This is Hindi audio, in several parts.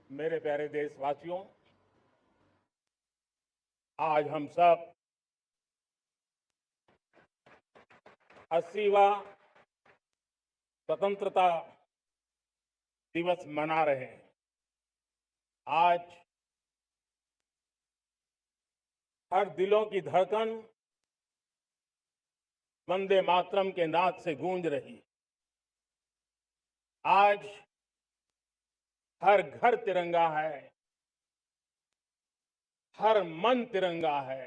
मेरे प्यारे देशवासियों, आज हम सब 80वां स्वतंत्रता दिवस मना रहे हैं। आज हर दिलों की धड़कन वंदे मातरम के नाद से गूंज रही। आज हर घर तिरंगा है, हर मन तिरंगा है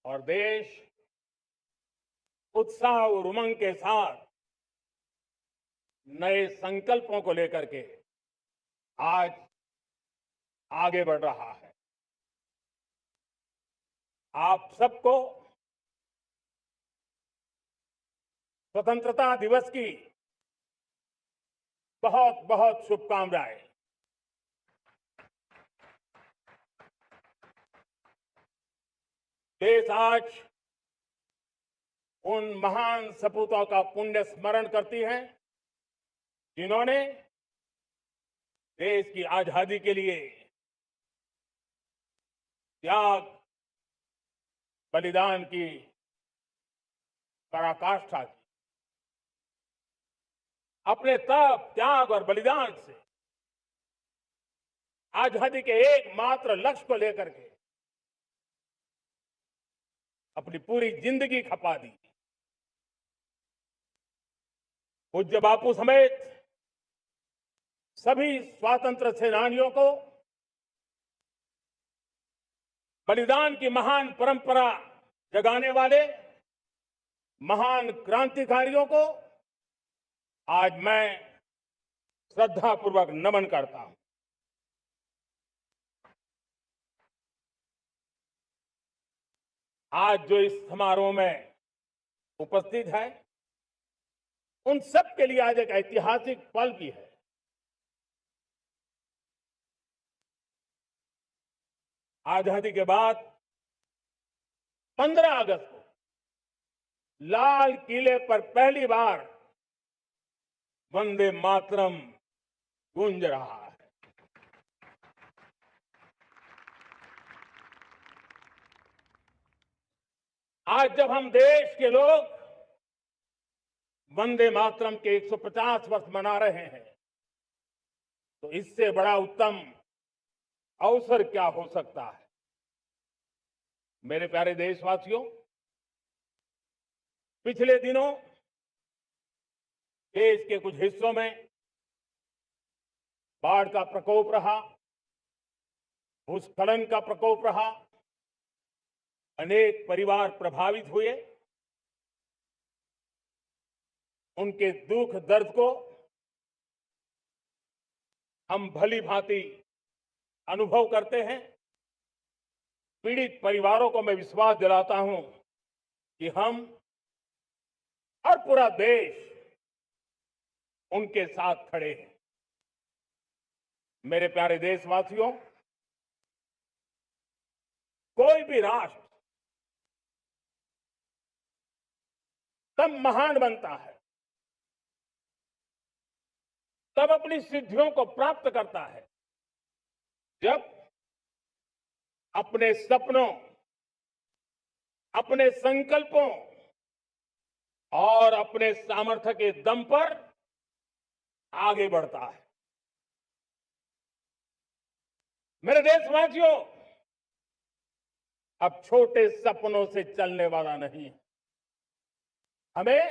और देश उत्साह और उमंग के साथ नए संकल्पों को लेकर के आज आगे बढ़ रहा है। आप सबको स्वतंत्रता दिवस की बहुत बहुत शुभकामनाएं। देश आज उन महान सपूतों का पुण्य स्मरण करती है जिन्होंने देश की आजादी के लिए त्याग बलिदान की पराकाष्ठा की। अपने तप त्याग और बलिदान से आजादी के एकमात्र लक्ष्य को लेकर के अपनी पूरी जिंदगी खपा दी। पूज्य बापू समेत सभी स्वातंत्र्य सेनानियों को बलिदान की महान परंपरा जगाने वाले महान क्रांतिकारियों को आज मैं श्रद्धापूर्वक नमन करता हूं। आज जो इस समारोह में उपस्थित है उन सब के लिए आज एक ऐतिहासिक पल भी है। आजादी के बाद 15 अगस्त को लाल किले पर पहली बार वंदे मातरम गूंज रहा है। आज जब हम देश के लोग वंदे मातरम के 150 वर्ष मना रहे हैं तो इससे बड़ा उत्तम अवसर क्या हो सकता है। मेरे प्यारे देशवासियों, पिछले दिनों देश के कुछ हिस्सों में बाढ़ का प्रकोप रहा, भूस्खलन का प्रकोप रहा, अनेक परिवार प्रभावित हुए। उनके दुख दर्द को हम भली भांति अनुभव करते हैं। पीड़ित परिवारों को मैं विश्वास दिलाता हूं कि हम और पूरा देश उनके साथ खड़े हैं। मेरे प्यारे देशवासियों, कोई भी राष्ट्र तब महान बनता है, तब अपनी सिद्धियों को प्राप्त करता है जब अपने सपनों, अपने संकल्पों और अपने सामर्थ्य के दम पर आगे बढ़ता है। मेरे देशवासियों, अब छोटे सपनों से चलने वाला नहीं, हमें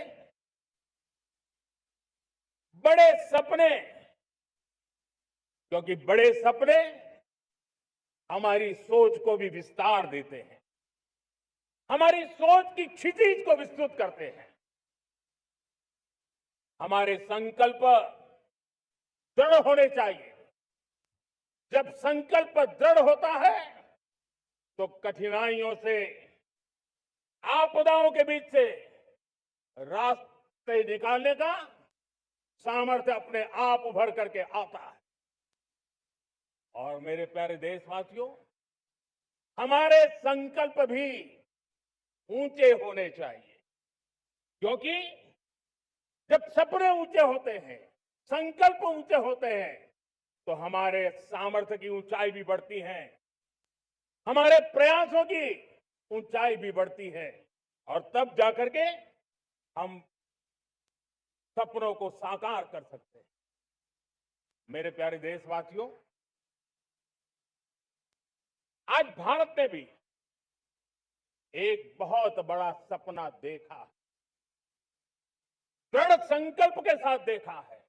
बड़े सपने, क्योंकि बड़े सपने हमारी सोच को भी विस्तार देते हैं, हमारी सोच की क्षितिज को विस्तृत करते हैं। हमारे संकल्प दृढ़ होने चाहिए। जब संकल्प दृढ़ होता है तो कठिनाइयों से, आपदाओं के बीच से रास्ते निकालने का सामर्थ्य अपने आप उभर करके आता है। और मेरे प्यारे देशवासियों, हमारे संकल्प भी ऊंचे होने चाहिए, क्योंकि जब सपने ऊंचे होते हैं, संकल्प ऊंचे होते हैं तो हमारे सामर्थ्य की ऊंचाई भी बढ़ती है, हमारे प्रयासों की ऊंचाई भी बढ़ती है और तब जाकर के हम सपनों को साकार कर सकते हैं। मेरे प्यारे देशवासियों, आज भारत ने भी एक बहुत बड़ा सपना देखा, दृढ़ संकल्प के साथ देखा है।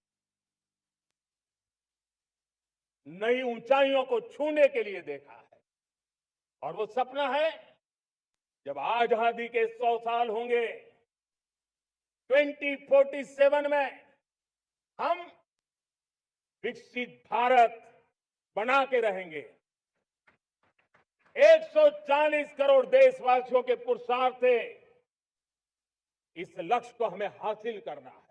नई ऊंचाइयों को छूने के लिए देखा है और वो सपना है जब आजादी के 100 साल होंगे, 2047 में हम विकसित भारत बना के रहेंगे। 140 करोड़ देशवासियों के पुरुषार्थ से इस लक्ष्य को हमें हासिल करना है।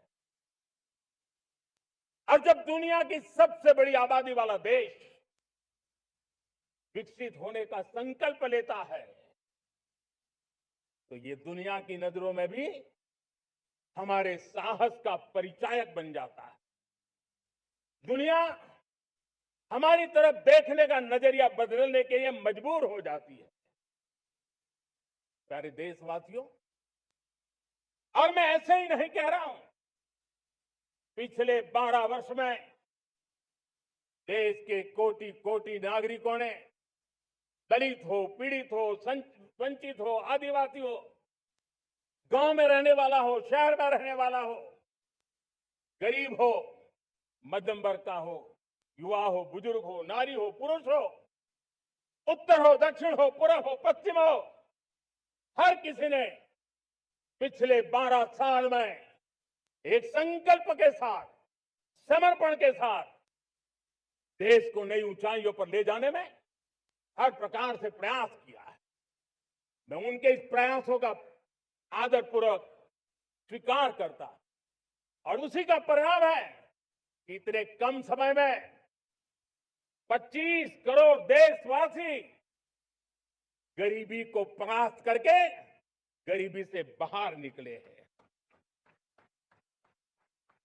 और जब दुनिया की सबसे बड़ी आबादी वाला देश विकसित होने का संकल्प लेता है तो ये दुनिया की नजरों में भी हमारे साहस का परिचायक बन जाता है। दुनिया हमारी तरफ देखने का नजरिया बदलने के लिए मजबूर हो जाती है। प्यारे देशवासियों, और मैं ऐसे ही नहीं कह रहा हूं, पिछले 12 वर्ष में देश के कोटि कोटि नागरिकों ने, दलित हो, पीड़ित हो, वंचित हो, आदिवासी हो, गांव में रहने वाला हो, शहर में रहने वाला हो, गरीब हो, मध्यम वर्ग का हो, युवा हो, बुजुर्ग हो, नारी हो, पुरुष हो, उत्तर हो, दक्षिण हो, पूर्व हो, पश्चिम हो, हर किसी ने पिछले 12 साल में एक संकल्प के साथ, समर्पण के साथ देश को नई ऊंचाइयों पर ले जाने में हर प्रकार से प्रयास किया है। मैं उनके इस प्रयासों का आदरपूर्वक स्वीकार करता और उसी का परिणाम है कि इतने कम समय में 25 करोड़ देशवासी गरीबी को परास्त करके गरीबी से बाहर निकले हैं।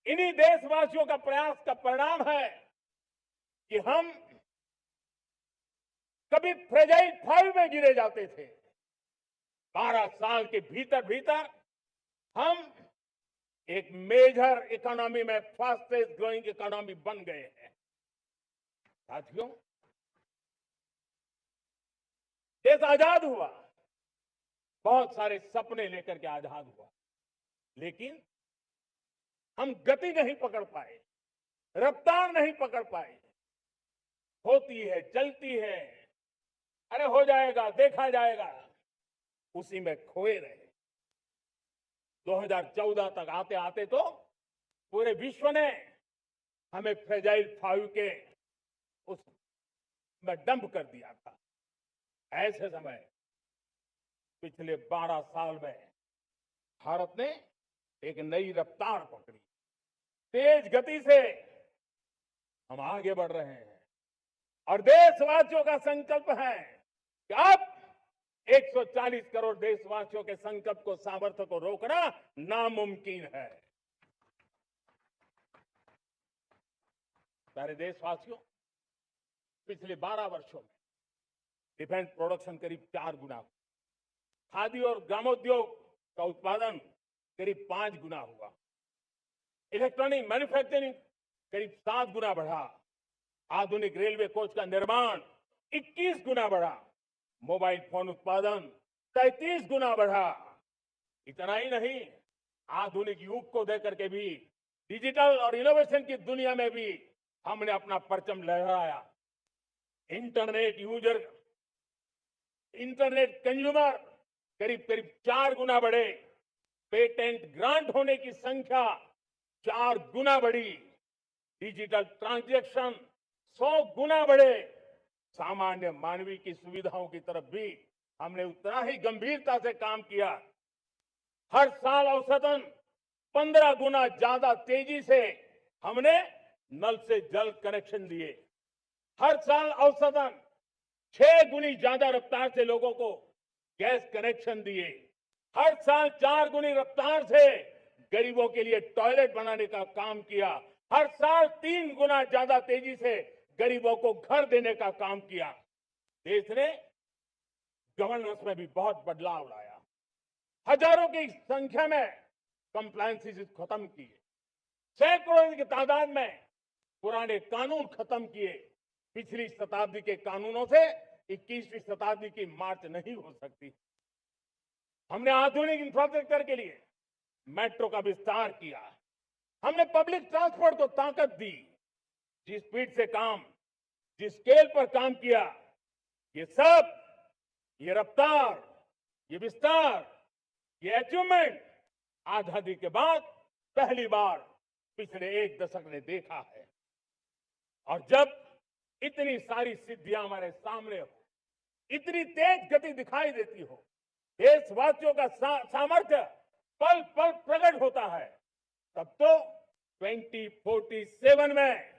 इन्हीं देशवासियों का प्रयास का परिणाम है कि हम कभी फ्रेजाइल 5 में गिरे जाते थे। 12 साल के भीतर भीतर हम एक मेजर इकोनॉमी में फास्टेस्ट ग्रोइंग इकोनॉमी बन गए हैं। साथियों, देश आजाद हुआ, बहुत सारे सपने लेकर के आजाद हुआ, लेकिन हम गति नहीं पकड़ पाए, रफ्तार नहीं पकड़ पाए। होती है, चलती है, अरे हो जाएगा, देखा जाएगा, उसी में खोए रहे। 2014 तक आते आते तो पूरे विश्व ने हमें फ्रेजाइल 5 के उस में डंप कर दिया था। ऐसे समय पिछले 12 साल में भारत ने एक नई रफ्तार पकड़ी, तेज गति से हम आगे बढ़ रहे हैं और देशवासियों का संकल्प है कि अब 140 करोड़ देशवासियों के संकल्प को, सामर्थ्य को रोकना नामुमकिन है। प्यारे देशवासियों, पिछले 12 वर्षों में डिफेंस प्रोडक्शन करीब 4 गुना, खादी और ग्रामोद्योग का उत्पादन करीब 5 गुना हुआ, इलेक्ट्रॉनिक मैन्युफैक्चरिंग करीब 7 गुना बढ़ा, आधुनिक रेलवे कोच का निर्माण 21 गुना बढ़ा, मोबाइल फोन उत्पादन 33 गुना बढ़ा। इतना ही नहीं, आधुनिक युग को देकर के भी डिजिटल और इनोवेशन की दुनिया में भी हमने अपना परचम लहराया। इंटरनेट कंज्यूमर करीब करीब 4 गुना बढ़े, पेटेंट ग्रांट होने की संख्या 4 गुना बढ़ी, डिजिटल ट्रांजैक्शन 100 गुना बढ़े। सामान्य मानवीय की सुविधाओं की तरफ भी हमने उतना ही गंभीरता से काम किया। हर साल औसतन 15 गुना ज्यादा तेजी से हमने नल से जल कनेक्शन दिए। हर साल औसतन 6 गुनी ज्यादा रफ्तार से लोगों को गैस कनेक्शन दिए। हर साल 4 गुनी रफ्तार से गरीबों के लिए टॉयलेट बनाने का काम किया। हर साल 3 गुना ज्यादा तेजी से गरीबों को घर देने का काम किया। देश ने गवर्नेंस में भी बहुत बदलाव लाया। हजारों की संख्या में कंप्लायंसेस खत्म किए। सैकड़ों की तादाद में पुराने कानून खत्म किए। पिछली शताब्दी के कानूनों से 21वीं शताब्दी की मार्च नहीं हो सकती। हमने आधुनिक इंफ्रास्ट्रक्चर के लिए मेट्रो का विस्तार किया। हमने पब्लिक ट्रांसपोर्ट को ताकत दी। जिस स्पीड से काम, जिस स्केल पर काम किया, ये सब, ये रफ्तार, ये विस्तार, ये अचीवमेंट आजादी के बाद पहली बार पिछले एक दशक ने देखा है। और जब इतनी सारी सिद्धियां हमारे सामने हो, इतनी तेज गति दिखाई देती हो, देशवासियों का सामर्थ्य पल पल प्रकट होता है, तब तो 2047 में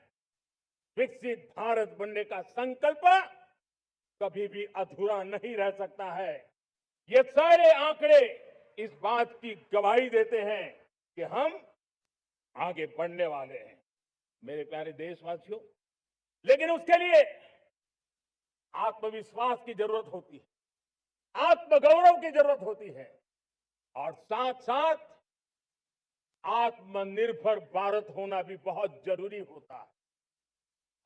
विकसित भारत बनने का संकल्प कभी भी अधूरा नहीं रह सकता है। ये सारे आंकड़े इस बात की गवाही देते हैं कि हम आगे बढ़ने वाले हैं, मेरे प्यारे देशवासियों। लेकिन उसके लिए आत्मविश्वास की जरूरत होती है, आत्मगौरव की जरूरत होती है, और साथ साथ आत्मनिर्भर भारत होना भी बहुत जरूरी होता है।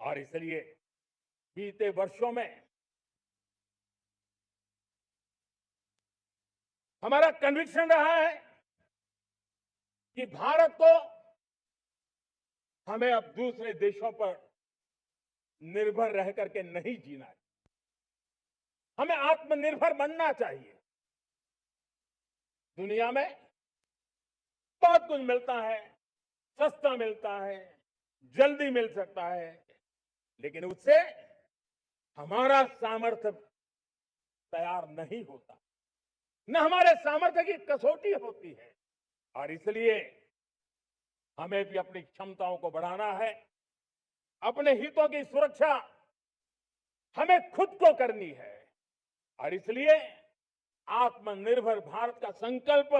और इसलिए बीते वर्षों में हमारा कन्विक्शन रहा है कि भारत को हमें अब दूसरे देशों पर निर्भर रह करके नहीं जीना है। हमें आत्मनिर्भर बनना चाहिए। दुनिया में बहुत कुछ मिलता है, सस्ता मिलता है, जल्दी मिल सकता है, लेकिन उससे हमारा सामर्थ्य तैयार नहीं होता, न हमारे सामर्थ्य की कसौटी होती है। और इसलिए हमें भी अपनी क्षमताओं को बढ़ाना है। अपने हितों की सुरक्षा हमें खुद को करनी है। और इसलिए आत्मनिर्भर भारत का संकल्प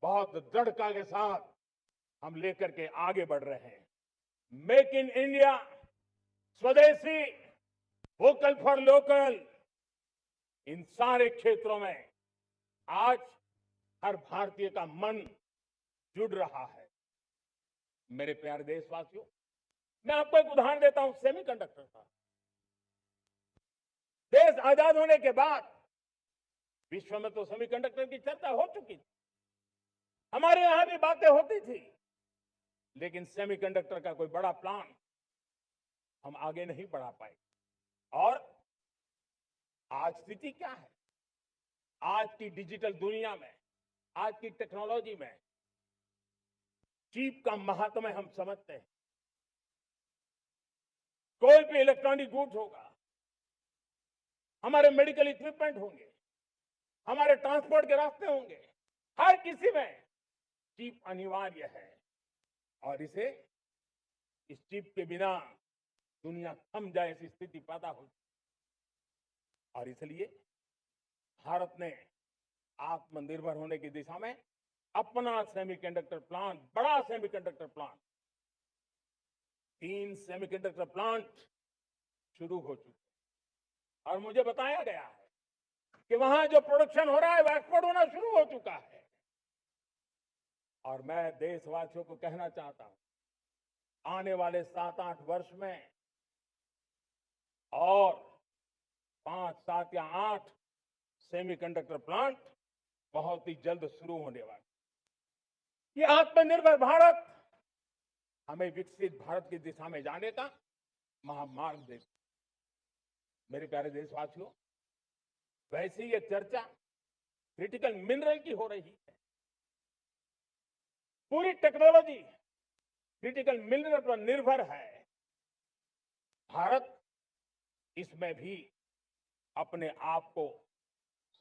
बहुत दृढ़ता के साथ हम लेकर के आगे बढ़ रहे हैं। मेक इन इंडिया, स्वदेशी, वोकल फॉर लोकल, इन सारे क्षेत्रों में आज हर भारतीय का मन जुड़ रहा है। मेरे प्यारे देशवासियों, मैं आपको एक उदाहरण देता हूं सेमीकंडक्टर का। देश आजाद होने के बाद विश्व में तो सेमीकंडक्टर की चर्चा हो चुकी थी, हमारे यहां भी बातें होती थी, लेकिन सेमीकंडक्टर का कोई बड़ा प्लान हम आगे नहीं बढ़ा पाए। और आज स्थिति क्या है? आज की डिजिटल दुनिया में, आज की टेक्नोलॉजी में चिप का महात्म्य हम समझते हैं। कोई भी इलेक्ट्रॉनिक गुड्स होगा, हमारे मेडिकल इक्विपमेंट होंगे, हमारे ट्रांसपोर्ट के रास्ते होंगे, हर किसी में चिप अनिवार्य है। और इस चिप के बिना दुनिया थम जाए ऐसी स्थिति पैदा हो। और इसलिए भारत ने आत्मनिर्भर होने की दिशा में अपना सेमीकंडक्टर प्लांट, बड़ा सेमीकंडक्टर प्लांट, 3 सेमीकंडक्टर प्लांट शुरू हो चुके हैं। और मुझे बताया गया है कि वहां जो प्रोडक्शन हो रहा है वो एक्सपोर्ट होना शुरू हो चुका है। और मैं देशवासियों को कहना चाहता हूं, आने वाले 7-8 वर्ष में और 5, 7 या 8 सेमीकंडक्टर प्लांट बहुत ही जल्द शुरू होने वाले। ये आत्मनिर्भर भारत हमें विकसित भारत की दिशा में जाने का महामार्ग देता। मेरे प्यारे देशवासियों, वैसे ये चर्चा क्रिटिकल मिनरल की हो रही है। पूरी टेक्नोलॉजी क्रिटिकल मिनरल पर निर्भर है। भारत इसमें भी अपने आप को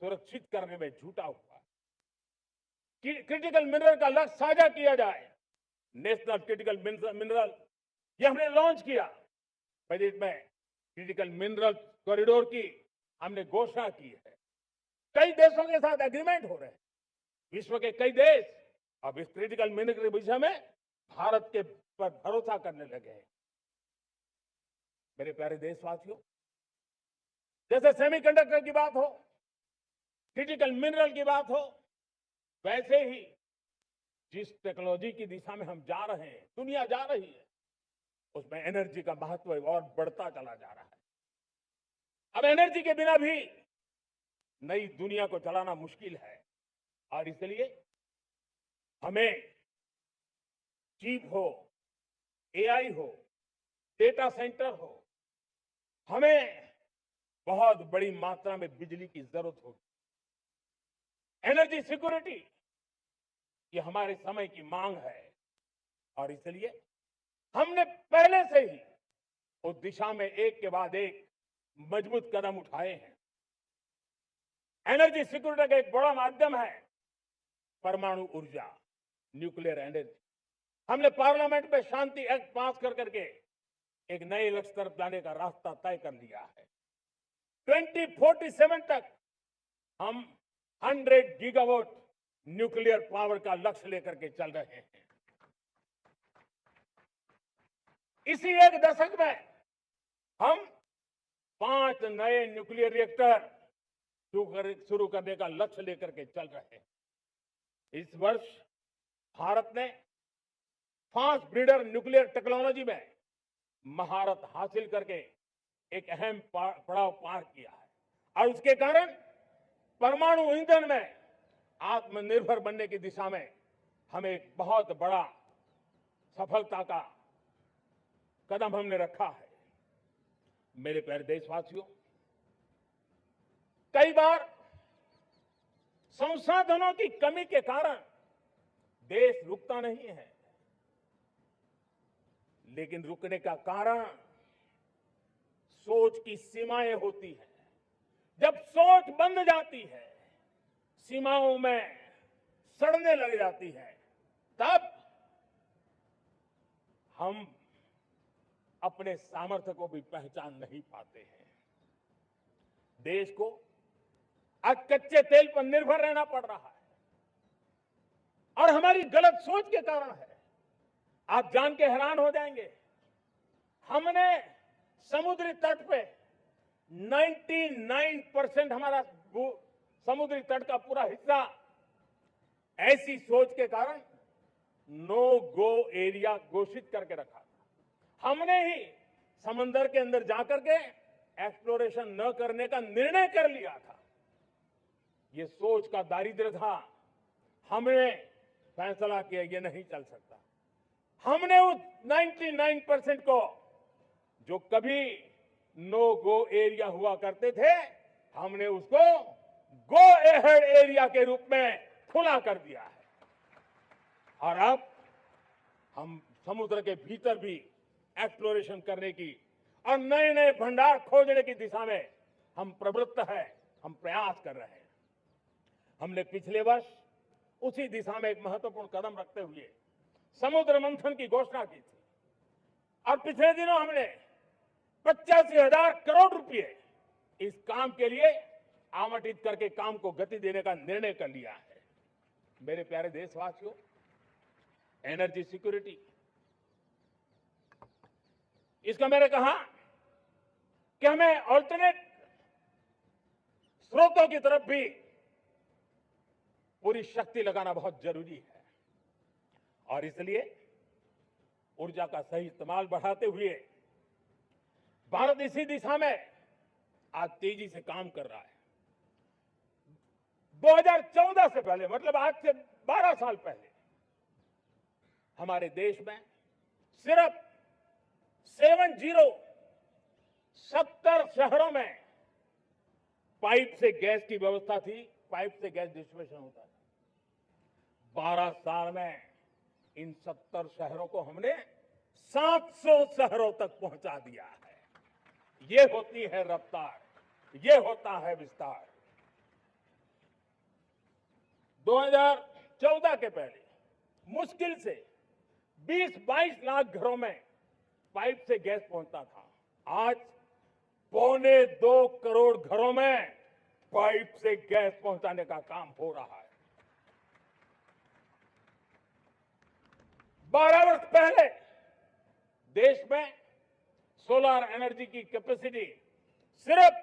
सुरक्षित करने में जुटा हुआ है। क्रिटिकल मिनरल का लक्ष्य साझा किया जाए। नेशनल क्रिटिकल मिनरल ये हमने लॉन्च किया। बजट में क्रिटिकल मिनरल कॉरिडोर की हमने घोषणा की है। कई देशों के साथ एग्रीमेंट हो रहे हैं। विश्व के कई देश अब इस क्रिटिकल मिनरल के विषय में भारत के पर भरोसा करने लगे हैं। मेरे प्यारे देशवासियों, जैसे सेमीकंडक्टर की बात हो, क्रिटिकल मिनरल की बात हो, वैसे ही जिस टेक्नोलॉजी की दिशा में हम जा रहे हैं, दुनिया जा रही है, उसमें एनर्जी का महत्व और बढ़ता चला जा रहा है। अब एनर्जी के बिना भी नई दुनिया को चलाना मुश्किल है और इसलिए हमें चिप हो, एआई हो, डेटा सेंटर हो, हमें बहुत बड़ी मात्रा में बिजली की जरूरत होगी। एनर्जी सिक्योरिटी ये हमारे समय की मांग है और इसलिए हमने पहले से ही उस दिशा में एक के बाद एक मजबूत कदम उठाए हैं। एनर्जी सिक्योरिटी का एक बड़ा माध्यम है परमाणु ऊर्जा, न्यूक्लियर एनर्जी। हमने पार्लियामेंट में शांति एक्ट पास कर करके एक नए लक्ष्य तरफ जाने का रास्ता तय कर लिया है। 2047 तक हम 100 गीगावाट न्यूक्लियर पावर का लक्ष्य लेकर के चल रहे हैं। इसी एक दशक में हम 5 नए न्यूक्लियर रिएक्टर शुरू करने का लक्ष्य लेकर के चल रहे हैं। इस वर्ष भारत ने फास्ट ब्रीडर न्यूक्लियर टेक्नोलॉजी में महारत हासिल करके एक अहम पड़ाव पार किया है और उसके कारण परमाणु ईंधन में आत्मनिर्भर बनने की दिशा में हमें एक बहुत बड़ा सफलता का कदम हमने रखा है। मेरे प्यारे देशवासियों, कई बार संसाधनों की कमी के कारण देश रुकता नहीं है, लेकिन रुकने का कारण सोच की सीमाएं होती हैं। जब सोच बंद जाती है, सीमाओं में सड़ने लग जाती है, तब हम अपने सामर्थ्य को भी पहचान नहीं पाते हैं। देश को आज कच्चे तेल पर निर्भर रहना पड़ रहा है और हमारी गलत सोच के कारण है। आप जान के हैरान हो जाएंगे, हमने समुद्री तट पे 99% हमारा समुद्री तट का पूरा हिस्सा ऐसी सोच के कारण नो गो एरिया घोषित करके रखा था। हमने ही समंदर के अंदर जाकर के एक्सप्लोरेशन न करने का निर्णय कर लिया था। ये सोच का दारिद्र्य था। हमने फैसला किया ये नहीं चल सकता। हमने उस 99% को, जो कभी नो गो एरिया हुआ करते थे, हमने उसको गो एहेड एरिया के रूप में खुला कर दिया है और अब हम समुद्र के भीतर भी एक्सप्लोरेशन करने की और नए नए भंडार खोजने की दिशा में हम प्रवृत्त है, हम प्रयास कर रहे हैं। हमने पिछले वर्ष उसी दिशा में एक महत्वपूर्ण कदम रखते हुए समुद्र मंथन की घोषणा की थी और पिछले दिनों हमने 85,000 करोड़ रुपए इस काम के लिए आवंटित करके काम को गति देने का निर्णय कर लिया है। मेरे प्यारे देशवासियों, एनर्जी सिक्योरिटी, इसका मैंने कहा कि हमें ऑल्टरनेट स्रोतों की तरफ भी पूरी शक्ति लगाना बहुत जरूरी है और इसलिए ऊर्जा का सही इस्तेमाल बढ़ाते हुए भारत इसी दिशा में आज तेजी से काम कर रहा है। 2014 से पहले, मतलब आज से 12 साल पहले, हमारे देश में सिर्फ 70 शहरों में पाइप से गैस की व्यवस्था थी, पाइप से गैस डिस्ट्रीब्यूशन होता था। 12 साल में इन 70 शहरों को हमने 700 शहरों तक पहुंचा दिया है। ये होती है रफ्तार, ये होता है विस्तार। 2014 के पहले मुश्किल से 20-22 लाख घरों में पाइप से गैस पहुंचता था। आज 1.25 करोड़ घरों में पाइप से गैस पहुंचाने का काम हो रहा है। 12 वर्ष पहले देश में सोलर एनर्जी की कैपेसिटी सिर्फ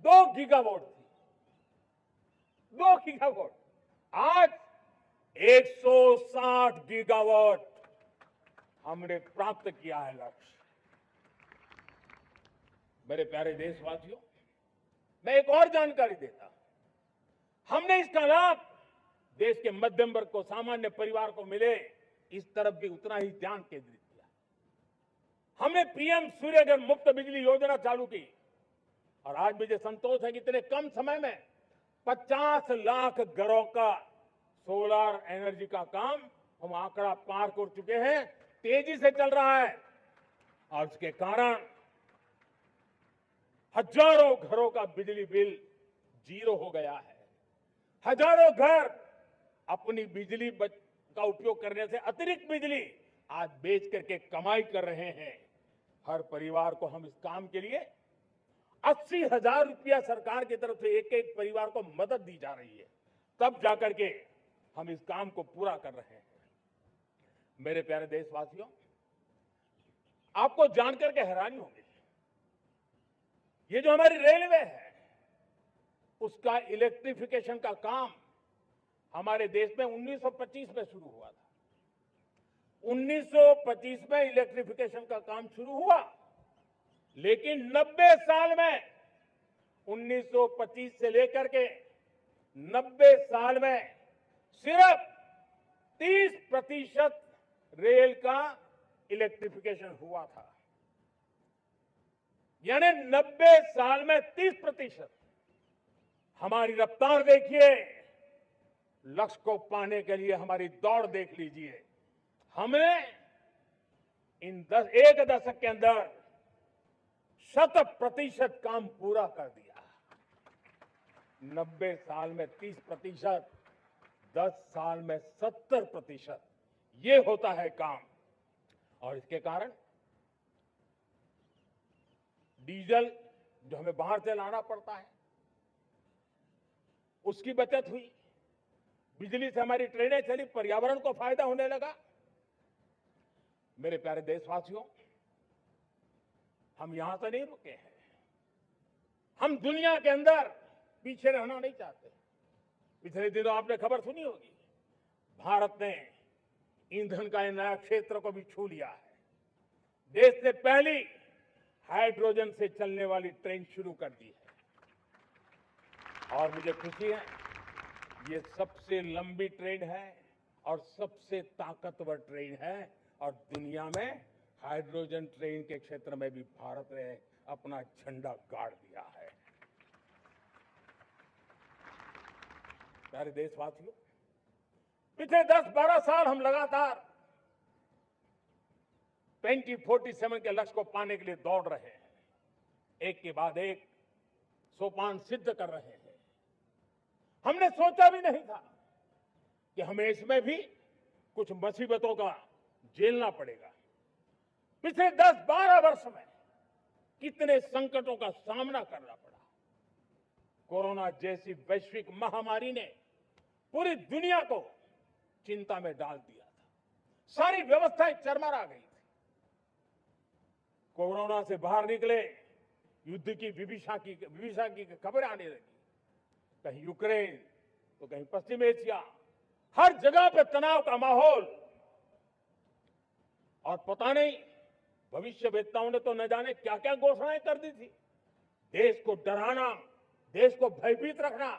2 गीगावाट थी। 2 गीगावाट, आज 160 गीगावाट हमने प्राप्त किया है लक्ष्य। मेरे प्यारे देशवासियों, मैं एक और जानकारी देता हूं। हमने इसका लाभ देश के मध्यम वर्ग को, सामान्य परिवार को मिले, इस तरफ भी उतना ही ध्यान केंद्रित किया। हमने पीएम सूर्यघर मुफ्त बिजली योजना चालू की और आज मुझे संतोष है कि इतने कम समय में 50 लाख घरों का सोलर एनर्जी का काम हम आंकड़ा पार कर चुके हैं। तेजी से चल रहा है और इसके कारण हजारों घरों का बिजली बिल 0 हो गया है। हजारों घर अपनी बिजली का उपयोग करने से अतिरिक्त बिजली आज बेच करके कमाई कर रहे हैं। हर परिवार को हम इस काम के लिए 80,000 रुपया सरकार की तरफ से एक एक परिवार को मदद दी जा रही है, तब जाकर के हम इस काम को पूरा कर रहे हैं। मेरे प्यारे देशवासियों, आपको जानकर के हैरानी होगी, ये जो हमारी रेलवे है उसका इलेक्ट्रिफिकेशन का काम हमारे देश में 1925 में शुरू हुआ था। 1925 में इलेक्ट्रिफिकेशन का काम शुरू हुआ, लेकिन 90 साल में 1925 से लेकर के 90 साल में सिर्फ 30% रेल का इलेक्ट्रिफिकेशन हुआ था। यानी 90 साल में 30%। हमारी रफ्तार देखिए, लक्ष्य को पाने के लिए हमारी दौड़ देख लीजिए। हमने इन एक दशक के अंदर 100% काम पूरा कर दिया। 90 साल में 30%, 10 साल में 70%, ये होता है काम। और इसके कारण डीजल जो हमें बाहर से लाना पड़ता है उसकी बचत हुई, बिजली से हमारी ट्रेनें चली, पर्यावरण को फायदा होने लगा। मेरे प्यारे देशवासियों, हम यहां से नहीं रुके हैं, हम दुनिया के अंदर पीछे रहना नहीं चाहते। पिछले दिनों आपने खबर सुनी होगी, भारत ने ईंधन का नया क्षेत्र को भी छू लिया है। देश ने पहली हाइड्रोजन से चलने वाली ट्रेन शुरू कर दी है और मुझे खुशी है, ये सबसे लंबी ट्रेन है और सबसे ताकतवर ट्रेन है और दुनिया में हाइड्रोजन ट्रेन के क्षेत्र में भी भारत ने अपना झंडा गाड़ दिया है। प्यारे देशवासियों, पिछले 10-12 साल हम लगातार 2047 के लक्ष्य को पाने के लिए दौड़ रहे हैं, एक के बाद एक सोपान सिद्ध कर रहे हैं। हमने सोचा भी नहीं था कि हमें इसमें भी कुछ मुसीबतों का झेलना पड़ेगा। पिछले 10-12 वर्ष में कितने संकटों का सामना करना पड़ा। कोरोना जैसी वैश्विक महामारी ने पूरी दुनिया को चिंता में डाल दिया था, सारी व्यवस्थाएं चरमरा गई थी। कोरोना से बाहर निकले, युद्ध की विभीषा की खबरें आने लगी, कहीं यूक्रेन तो कहीं पश्चिम एशिया, हर जगह पे तनाव का माहौल। और पता नहीं भविष्यवेत्ताओं ने तो न जाने क्या क्या घोषणाएं कर दी थी। देश को डराना, देश को भयभीत रखना,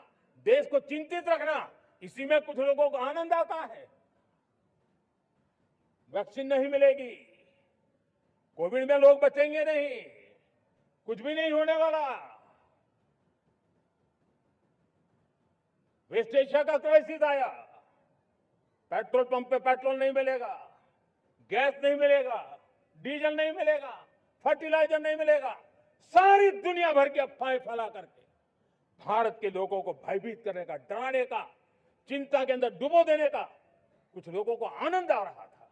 देश को चिंतित रखना, इसी में कुछ लोगों को आनंद आता है। वैक्सीन नहीं मिलेगी, कोविड में लोग बचेंगे नहीं, कुछ भी नहीं होने वाला। वेस्ट एशिया का क्राइसिस आया, पेट्रोल पंप पे पेट्रोल नहीं मिलेगा, गैस नहीं मिलेगा, डीजल नहीं मिलेगा, फर्टिलाइजर नहीं मिलेगा। सारी दुनिया भर की अफवाहें फैला करके भारत के लोगों को भयभीत करने का, डराने का, चिंता के अंदर डुबो देने का कुछ लोगों को आनंद आ रहा था।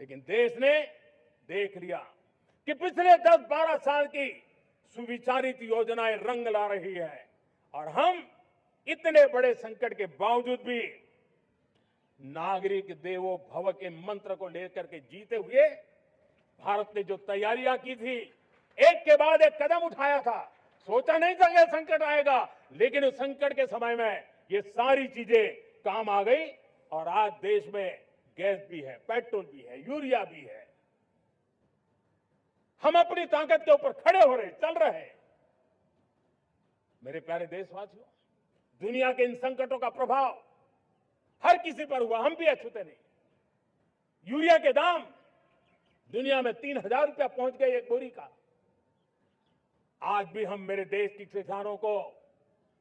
लेकिन देश ने देख लिया कि पिछले 10-12 साल की सुविचारित योजनाएं रंग ला रही है और हम इतने बड़े संकट के बावजूद भी नागरिक देवो भव के मंत्र को लेकर के जीते हुए भारत ने जो तैयारियां की थी एक के बाद एक कदम उठाया था। सोचा नहीं था कि संकट आएगा, लेकिन उस संकट के समय में ये सारी चीजें काम आ गई और आज देश में गैस भी है, पेट्रोल भी है, यूरिया भी है। हम अपनी ताकत के ऊपर खड़े हो रहे, चल रहे हैं। मेरे प्यारे देशवासियों, दुनिया के इन संकटों का प्रभाव हर किसी पर हुआ, हम भी अछूते नहीं। यूरिया के दाम दुनिया में 3,000 रुपया पहुंच गए एक बोरी का। आज भी हम मेरे देश के किसानों को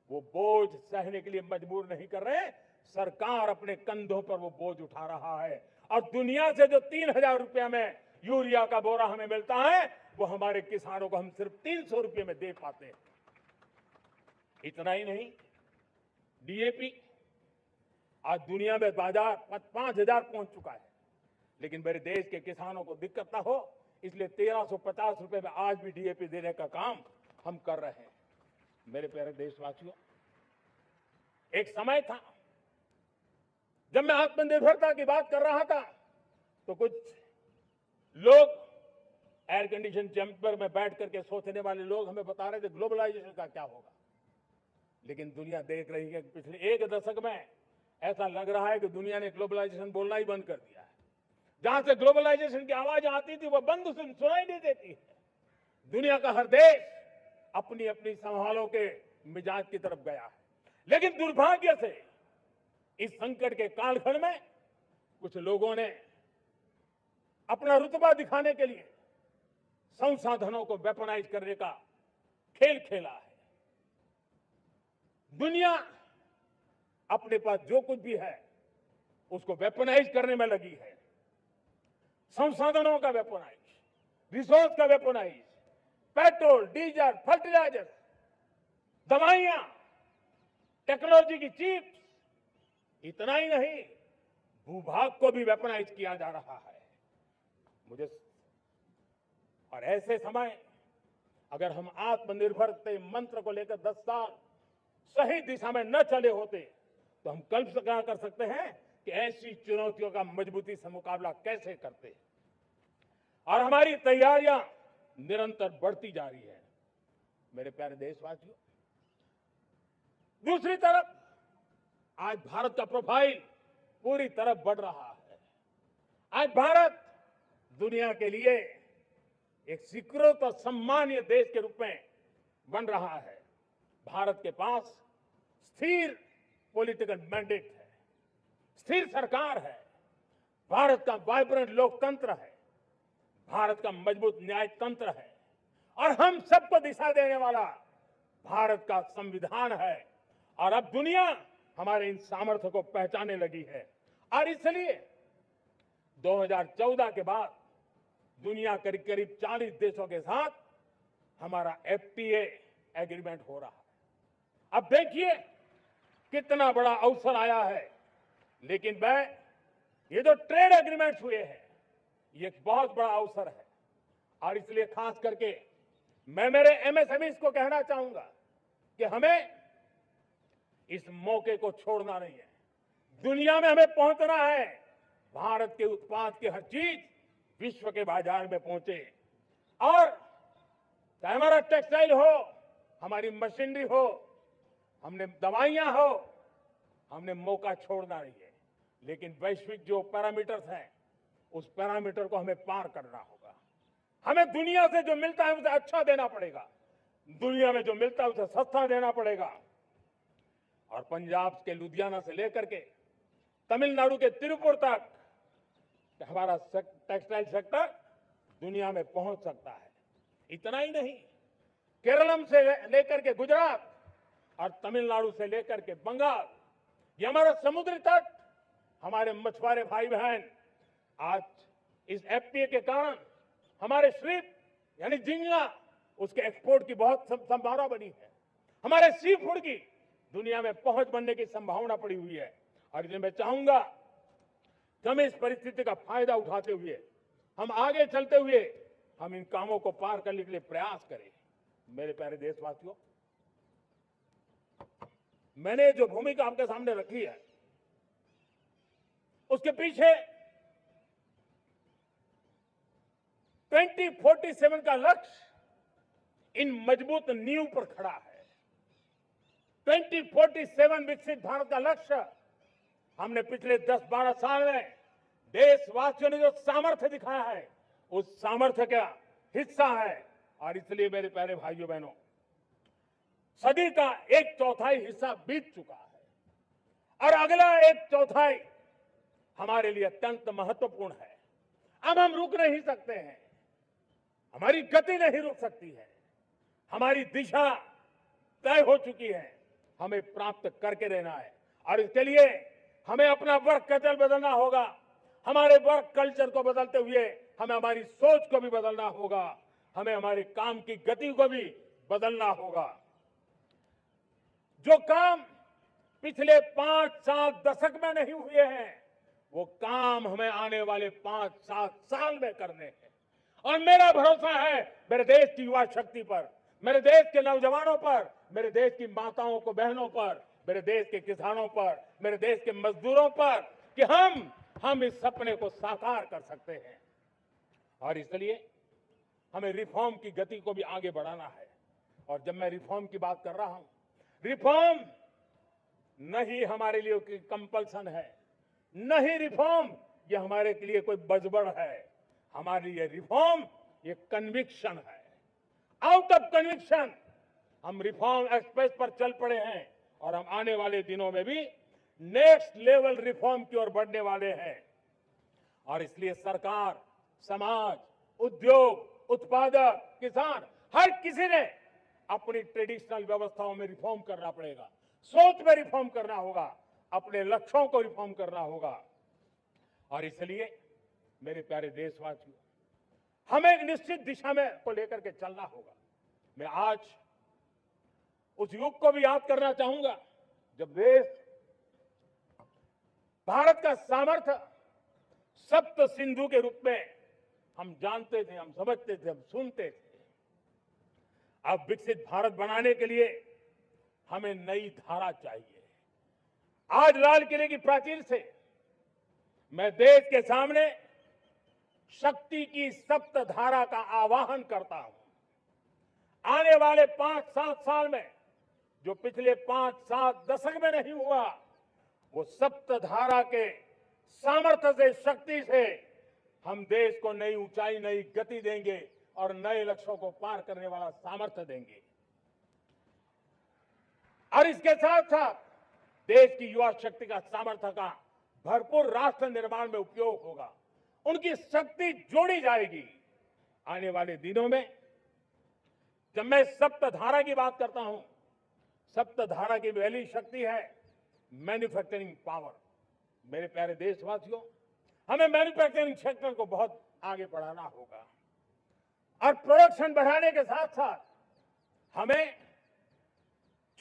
वो बोझ सहने के लिए मजबूर नहीं कर रहे। सरकार अपने कंधों पर वो बोझ उठा रहा है और दुनिया से जो 3,000 रुपया में यूरिया का बोरा हमें मिलता है, वो हमारे किसानों को हम सिर्फ 300 रुपये में दे पाते हैं। इतना ही नहीं, डीएपी आज दुनिया में बाजार 5,000 पहुंच चुका है, लेकिन मेरे देश के किसानों को दिक्कत ना हो, इसलिए 1,350 रुपए में आज भी डीएपी देने का काम हम कर रहे हैं। मेरे प्यारे देशवासियों, एक समय था जब मैं आत्मनिर्भरता की बात कर रहा था तो कुछ लोग एयर कंडीशन चैम्बर में बैठ करके सोचने वाले लोग हमें बता रहे थे ग्लोबलाइजेशन का क्या होगा। लेकिन दुनिया देख रही है कि पिछले एक दशक में ऐसा लग रहा है कि दुनिया ने ग्लोबलाइजेशन बोलना ही बंद कर दिया है। जहां से ग्लोबलाइजेशन की आवाज आती थी वो बंद सुनाई नहीं देती है। दुनिया का हर देश अपनी अपनी संभालों के मिजाज की तरफ गया है। लेकिन दुर्भाग्य से इस संकट के कालखंड में कुछ लोगों ने अपना रुतबा दिखाने के लिए संसाधनों को वेपनाइज करने का खेल खेला है। दुनिया अपने पास जो कुछ भी है उसको वेपनाइज करने में लगी है। संसाधनों का वेपनाइज, रिसोर्स का वेपनाइज, पेट्रोल, डीजल, फर्टिलाइजर, दवाइयां, टेक्नोलॉजी की चिप्स, इतना ही नहीं, भूभाग को भी वेपनाइज किया जा रहा है। मुझे और ऐसे समय अगर हम आत्मनिर्भरता मंत्र को लेकर 10 साल सही दिशा में न चले होते तो हम कल्पना कर सकते हैं कि ऐसी चुनौतियों का मजबूती से मुकाबला कैसे करते हैं। और हमारी तैयारियां निरंतर बढ़ती जा रही है। मेरे प्यारे देशवासियों, दूसरी तरफ आज भारत का प्रोफाइल पूरी तरफ बढ़ रहा है। आज भारत दुनिया के लिए एक स्वीकृत और सम्मानीय देश के रूप में बन रहा है। भारत के पास स्थिर पॉलिटिकल मैंडेट है, स्थिर सरकार है, भारत का वाइब्रेंट लोकतंत्र है, भारत का मजबूत न्याय तंत्र है और हम सबको दिशा देने वाला भारत का संविधान है। और अब दुनिया हमारे इन सामर्थ्य को पहचानने लगी है और इसलिए 2014 के बाद दुनिया करीब करीब 40 देशों के साथ हमारा एफटीए एग्रीमेंट हो रहा है। अब देखिए कितना बड़ा अवसर आया है। लेकिन ये जो ट्रेड एग्रीमेंट्स हुए हैं, ये एक बहुत बड़ा अवसर है और इसलिए खास करके मैं मेरे एमएसएमईज को कहना चाहूंगा कि हमें इस मौके को छोड़ना नहीं है। दुनिया में हमें पहुंचना है। भारत के उत्पाद की हर चीज विश्व के बाजार में पहुंचे और चाहे हमारा टेक्सटाइल हो, हमारी मशीनरी हो, हमने दवाइयां हो, हमने मौका छोड़ना नहीं है। लेकिन वैश्विक जो पैरामीटर्स हैं, उस पैरामीटर को हमें पार करना होगा। हमें दुनिया से जो मिलता है उसे अच्छा देना पड़ेगा, दुनिया में जो मिलता है उसे सस्ता देना पड़ेगा। और पंजाब के लुधियाना से लेकर के तमिलनाडु के तिरुपुर तक हमारा टेक्सटाइल सेक्टर दुनिया में पहुंच सकता है। इतना ही नहीं, केरलम से लेकर के गुजरात और तमिलनाडु से लेकर के बंगाल, ये हमारा समुद्री तट, हमारे मछुआरे भाई बहन आज इस एफटीए के कारण हमारे श्रिप यानी झींगा, उसके एक्सपोर्ट की बहुत संभावना बनी है। हमारे सी फूड की दुनिया में पहुंच बनने की संभावना पड़ी हुई है। और इसलिए मैं चाहूंगा कि हम इस परिस्थिति का फायदा उठाते हुए, हम आगे चलते हुए, हम इन कामों को पार करने के लिए प्रयास करें। मेरे प्यारे देशवासियों, मैंने जो भूमिका आपके सामने रखी है उसके पीछे 2047 का लक्ष्य इन मजबूत नींव पर खड़ा है। 2047 विकसित भारत का लक्ष्य हमने पिछले 10-12 साल में देशवासियों ने जो सामर्थ्य दिखाया है, उस सामर्थ्य का हिस्सा है। और इसलिए मेरे प्यारे भाइयों बहनों, सदी का 1/4 हिस्सा बीत चुका है और अगला 1/4 हमारे लिए अत्यंत महत्वपूर्ण है। अब हम रुक नहीं सकते हैं, हमारी गति नहीं रुक सकती है, हमारी दिशा तय हो चुकी है, हमें प्राप्त करके रहना है। और इसके लिए हमें अपना वर्क कल्चर बदलना होगा। हमारे वर्क कल्चर को बदलते हुए हमें हमारी सोच को भी बदलना होगा, हमें हमारे काम की गति को भी बदलना होगा। जो काम पिछले 5-7 दशक में नहीं हुए हैं, वो काम हमें आने वाले 5-7 साल में करने हैं। और मेरा भरोसा है मेरे देश की युवा शक्ति पर, मेरे देश के नौजवानों पर, मेरे देश की माताओं को बहनों पर, मेरे देश के किसानों पर, मेरे देश के मजदूरों पर कि हम इस सपने को साकार कर सकते हैं। और इसलिए हमें रिफॉर्म की गति को भी आगे बढ़ाना है। और जब मैं रिफॉर्म की बात कर रहा हूं, रिफॉर्म नहीं हमारे लिए कोई कंपल्सन है, नहीं रिफॉर्म ये हमारे लिए कोई बजबड़ है। हमारे लिए रिफॉर्म ये कन्विक्शन है। आउट ऑफ कन्विक्शन हम रिफॉर्म एक्सप्रेस पर चल पड़े हैं और हम आने वाले दिनों में भी नेक्स्ट लेवल रिफॉर्म की ओर बढ़ने वाले हैं। और इसलिए सरकार, समाज, उद्योग, उत्पादक, किसान, हर किसी ने अपनी ट्रेडिशनल व्यवस्थाओं में रिफॉर्म करना पड़ेगा, सोच में रिफॉर्म करना होगा, अपने लक्ष्यों को रिफॉर्म करना होगा। और इसलिए मेरे प्यारे देशवासियों, हमें एक निश्चित दिशा में को लेकर के चलना होगा। मैं आज उस युग को भी याद करना चाहूंगा जब देश भारत का सामर्थ्य सप्त सिंधु के रूप में हम जानते थे, हम समझते थे, हम सुनते थे। अब विकसित भारत बनाने के लिए हमें नई धारा चाहिए। आज लाल किले की प्राचीर से मैं देश के सामने शक्ति की सप्त धारा का आवाहन करता हूं। आने वाले 5-7 साल में जो पिछले 5-7 दशक में नहीं हुआ, वो सप्त धारा के सामर्थ्य से, शक्ति से हम देश को नई ऊंचाई, नई गति देंगे और नए लक्ष्यों को पार करने वाला सामर्थ्य देंगे। और इसके साथ साथ देश की युवा शक्ति का सामर्थ्य का भरपूर राष्ट्र निर्माण में उपयोग होगा, उनकी शक्ति जोड़ी जाएगी। आने वाले दिनों में जब मैं सप्तधारा की बात करता हूं, सप्तधारा की पहली शक्ति है मैन्युफैक्चरिंग पावर। मेरे प्यारे देशवासियों, हमें मैन्युफैक्चरिंग सेक्टर को बहुत आगे बढ़ाना होगा और प्रोडक्शन बढ़ाने के साथ साथ हमें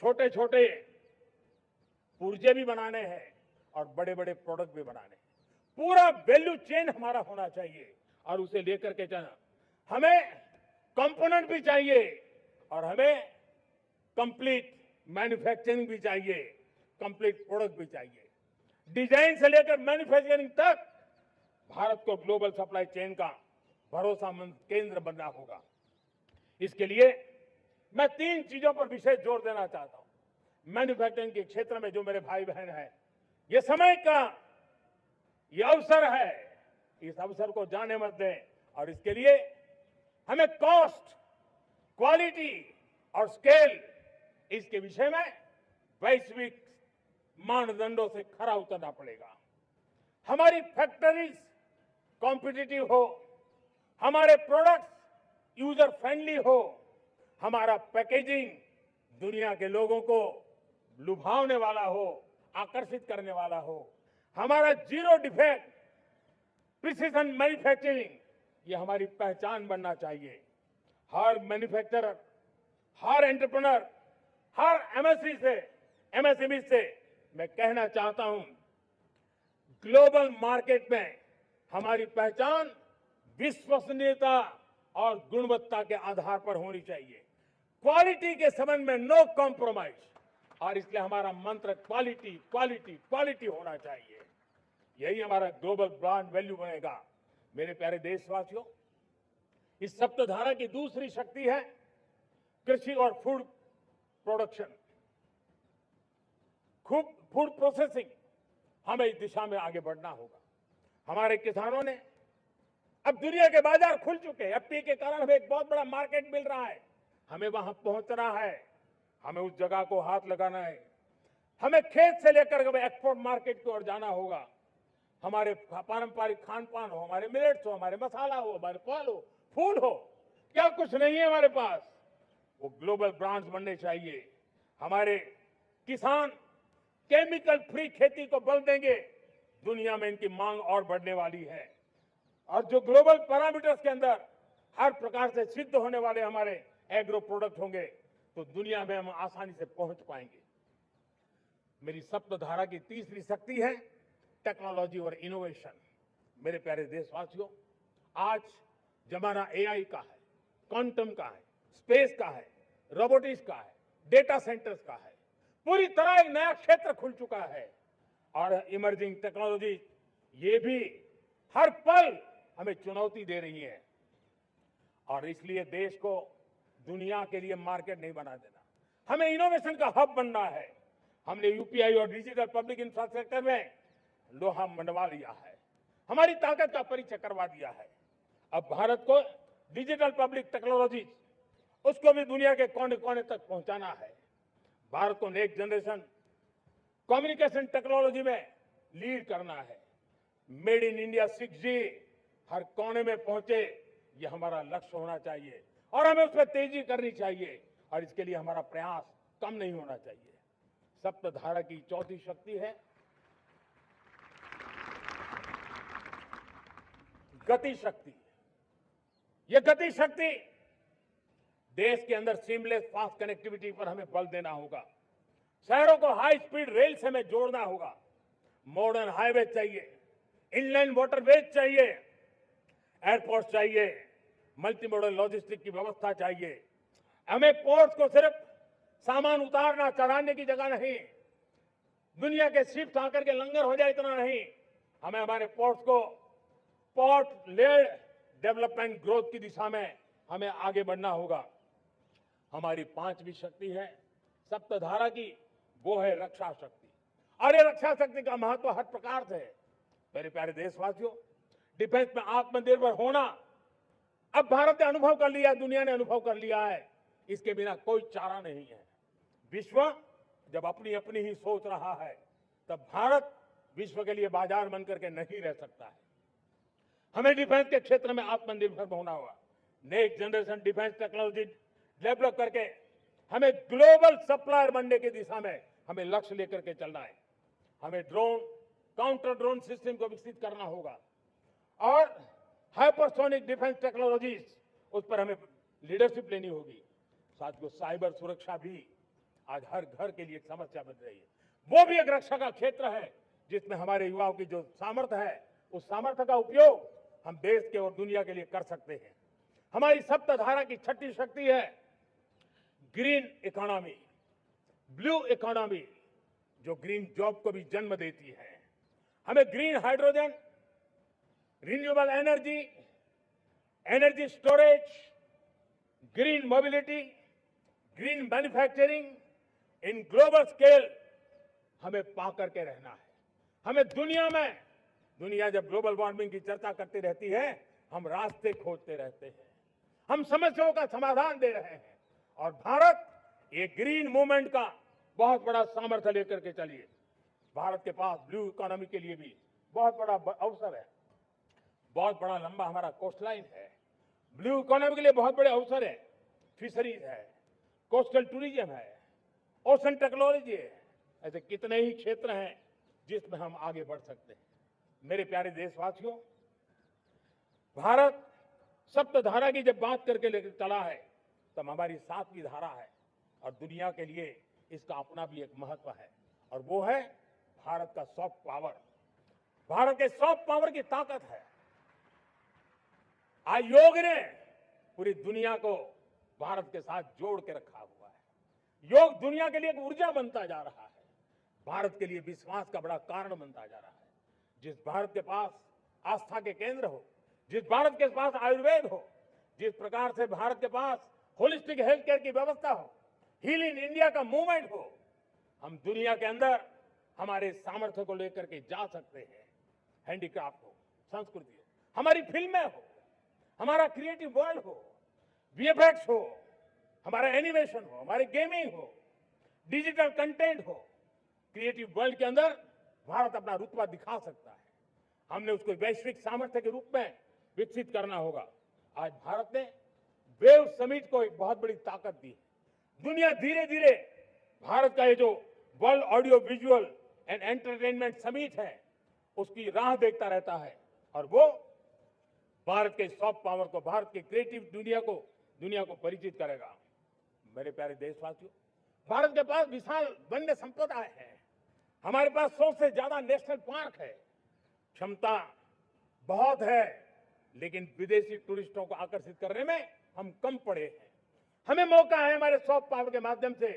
छोटे छोटे पुर्जे भी बनाने हैं और बड़े बड़े प्रोडक्ट भी बनाने हैं। पूरा वैल्यू चेन हमारा होना चाहिए और उसे लेकर के चलना। हमें कंपोनेंट भी चाहिए और हमें कंप्लीट मैन्युफैक्चरिंग भी चाहिए, कंप्लीट प्रोडक्ट भी चाहिए। डिजाइन से लेकर मैन्युफैक्चरिंग तक भारत को ग्लोबल सप्लाई चेन का भरोसामंद केंद्र बनना होगा। इसके लिए मैं 3 चीजों पर विशेष जोर देना चाहता हूं। मैन्युफैक्चरिंग के क्षेत्र में जो मेरे भाई बहन हैं, ये समय का ये अवसर है, इस अवसर को जाने मत दें। और इसके लिए हमें कॉस्ट, क्वालिटी और स्केल, इसके विषय में वैश्विक मानदंडों से खरा उतरना पड़ेगा। हमारी फैक्ट्रीज कॉम्पिटिटिव हो, हमारे प्रोडक्ट्स यूजर फ्रेंडली हो, हमारा पैकेजिंग दुनिया के लोगों को लुभावने वाला हो, आकर्षित करने वाला हो, हमारा जीरो डिफेक्ट प्रिसिजन मैन्युफैक्चरिंग ये हमारी पहचान बनना चाहिए। हर मैन्युफैक्चरर, हर एंटरप्रेन्योर, हर एमएसएमई से मैं कहना चाहता हूं, ग्लोबल मार्केट में हमारी पहचान विश्वसनीयता और गुणवत्ता के आधार पर होनी चाहिए। क्वालिटी के संबंध में नो कॉम्प्रोमाइज, और इसलिए हमारा मंत्र क्वालिटी क्वालिटी क्वालिटी होना चाहिए। यही हमारा ग्लोबल ब्रांड वैल्यू बनेगा। मेरे प्यारे देशवासियों, इस सप्तधारा की दूसरी शक्ति है कृषि और फूड प्रोडक्शन, फूड प्रोसेसिंग, हमें इस दिशा में आगे बढ़ना होगा। हमारे किसानों ने अब दुनिया के बाजार खुल चुके हैं। एफटीए के कारण हमें एक बहुत बड़ा मार्केट मिल रहा है। हमें वहां पहुंचना है, हमें उस जगह को हाथ लगाना है। हमें खेत से लेकर के एक्सपोर्ट मार्केट की ओर जाना होगा। हमारे पारंपरिक खान पान हो, हमारे मिलेट्स हो, हमारे मसाला हो, हमारे फल हो, फूल हो, क्या कुछ नहीं है हमारे पास, वो ग्लोबल ब्रांड्स बनने चाहिए। हमारे किसान केमिकल फ्री खेती को बल देंगे, दुनिया में इनकी मांग और बढ़ने वाली है। और जो ग्लोबल पैरामीटर्स के अंदर हर प्रकार से सिद्ध होने वाले हमारे एग्रो प्रोडक्ट होंगे, तो दुनिया में हम आसानी से पहुंच पाएंगे। मेरी सप्तधारा की तीसरी शक्ति है टेक्नोलॉजी और इनोवेशन। मेरे प्यारे देशवासियों, आज जमाना एआई का है, क्वांटम का है, स्पेस का है, रोबोटिक्स का है, डेटा सेंटर्स का है। पूरी तरह एक नया क्षेत्र खुल चुका है। और इमर्जिंग टेक्नोलॉजी ये भी हर पल हमें चुनौती दे रही है। और इसलिए देश को दुनिया के लिए मार्केट नहीं बना देना, हमें इनोवेशन का हब बनना है। हमने यूपीआई और डिजिटल पब्लिक इंफ्रास्ट्रक्चर में लोहा मनवा लिया है, हमारी ताकत का परिचय करवा दिया है। अब भारत को डिजिटल पब्लिक टेक्नोलॉजी उसको भी दुनिया के कोने कोने तक पहुंचाना है। भारत को नेक्स्ट जनरेशन कम्युनिकेशन टेक्नोलॉजी में लीड करना है। मेड इन इंडिया 6G हर कोने में पहुंचे, ये हमारा लक्ष्य होना चाहिए और हमें उसमें तेजी करनी चाहिए। और इसके लिए हमारा प्रयास कम नहीं होना चाहिए। सप्तधारा की चौथी शक्ति है गति शक्ति। ये गति शक्ति, देश के अंदर सीमलेस फास्ट कनेक्टिविटी पर हमें बल देना होगा। शहरों को हाई स्पीड रेल से हमें जोड़ना होगा। मॉडर्न हाईवे चाहिए, इनलाइन वाटरवेज चाहिए, एयरपोर्ट चाहिए, मल्टी मॉडल लॉजिस्टिक की व्यवस्था चाहिए। हमें पोर्ट को सिर्फ सामान उतारना चढ़ाने की जगह नहीं, दुनिया के शिप्स आकर के लंगर हो जाए इतना नहीं, हमें हमारे पोर्ट्स को पोर्ट लेड डेवलपमेंट ग्रोथ की दिशा में हमें आगे बढ़ना होगा। हमारी पांचवी शक्ति है सप्तधारा की, वो है रक्षा शक्ति। और ये रक्षा शक्ति का महत्व हर प्रकार से है। मेरे प्यारे देशवासियों, डिफेंस में आत्मनिर्भर होना अब भारत ने अनुभव कर लिया, दुनिया ने अनुभव कर लिया है। इसके बिना कोई चारा नहीं है। विश्व जब अपनी अपनी ही सोच रहा है, तब भारत विश्व के लिए बाजार बन करके नहीं रह सकता है। हमें डिफेंस के क्षेत्र में आत्मनिर्भर होना होगा। Next generation defence technology develop करके हमें ग्लोबल सप्लायर बनने की दिशा में हमें लक्ष्य लेकर के चलना है। हमें ड्रोन, काउंटर ड्रोन सिस्टम को विकसित करना होगा और हाइपरसोनिक डिफेंस टेक्नोलॉजीज, उस पर हमें लीडरशिप लेनी होगी। साथियों, साइबर सुरक्षा भी आज हर घर के लिए एक समस्या बन रही है। वो भी एक रक्षा का क्षेत्र है जिसमें हमारे युवाओं की जो सामर्थ्य है, उस सामर्थ्य का उपयोग हम देश के और दुनिया के लिए कर सकते हैं। हमारी सप्तधारा की छठी शक्ति है ग्रीन इकोनॉमी, ब्लू इकोनॉमी, जो ग्रीन जॉब को भी जन्म देती है। हमें green hydrogen, renewable energy, energy storage, green mobility, green manufacturing in global scale हमें पा करके रहना है। हमें दुनिया जब ग्लोबल वार्मिंग की चर्चा करती रहती है, हम रास्ते खोजते रहते हैं, हम समस्याओं का समाधान दे रहे हैं। और भारत ये ग्रीन मूवमेंट का बहुत बड़ा सामर्थ्य लेकर के चलिए। भारत के पास ब्लू इकोनॉमी के लिए भी बहुत बड़ा अवसर है। बहुत बड़ा लंबा हमारा कोस्ट लाइन है। ब्लू इकोनॉमी के लिए बहुत बड़े अवसर है। फिशरीज है, कोस्टल टूरिज्म है, ओशन टेक्नोलॉजी है। ऐसे कितने ही क्षेत्र हैं जिसमें हम आगे बढ़ सकते हैं। मेरे प्यारे देशवासियों, भारत सप्तधारा की जब बात करके लेकर चला है, तब हमारी सातवीं धारा है और दुनिया के लिए इसका अपना भी एक महत्व है, और वो है भारत का सॉफ्ट पावर। भारत के सॉफ्ट पावर की ताकत है। आज योग ने पूरी दुनिया को भारत के साथ जोड़ के रखा हुआ है। योग दुनिया के लिए एक ऊर्जा बनता जा रहा है, भारत के लिए विश्वास का बड़ा कारण बनता जा रहा है। जिस भारत के पास आस्था के केंद्र हो, जिस भारत के पास आयुर्वेद हो, जिस प्रकार से भारत के पास होलिस्टिक हेल्थ केयर की व्यवस्था हो, हील इन इंडिया का मूवमेंट हो, हम दुनिया के अंदर हमारे सामर्थ्य को लेकर के जा सकते हैं। हैंडीक्राफ्ट हो, संस्कृति हो, हमारी फिल्में हो, हमारा क्रिएटिव वर्ल्ड हो, वीएफएक्स हो, हमारा एनिमेशन हो, हमारी गेमिंग हो, डिजिटल कंटेंट हो, क्रिएटिव वर्ल्ड के अंदर भारत अपना रुतबा दिखा सकता है। हमने उसको वैश्विक सामर्थ्य के रूप में विकसित करना होगा। आज भारत ने वेव समिट को एक बहुत बड़ी ताकत दी है। दुनिया धीरे धीरे भारत का ये जो world audio visual and entertainment summit है उसकी राह देखता रहता है और वो भारत के सॉफ्ट पावर को, भारत के क्रिएटिव दुनिया को परिचित करेगा। मेरे प्यारे देशवासियों, भारत के पास विशाल वन्य संपदा है, हमारे पास 100 से ज्यादा नेशनल पार्क है, क्षमता बहुत है, लेकिन विदेशी टूरिस्टों को आकर्षित करने में हम कम पड़े हैं। हमें मौका है हमारे सॉफ्ट पावर के माध्यम से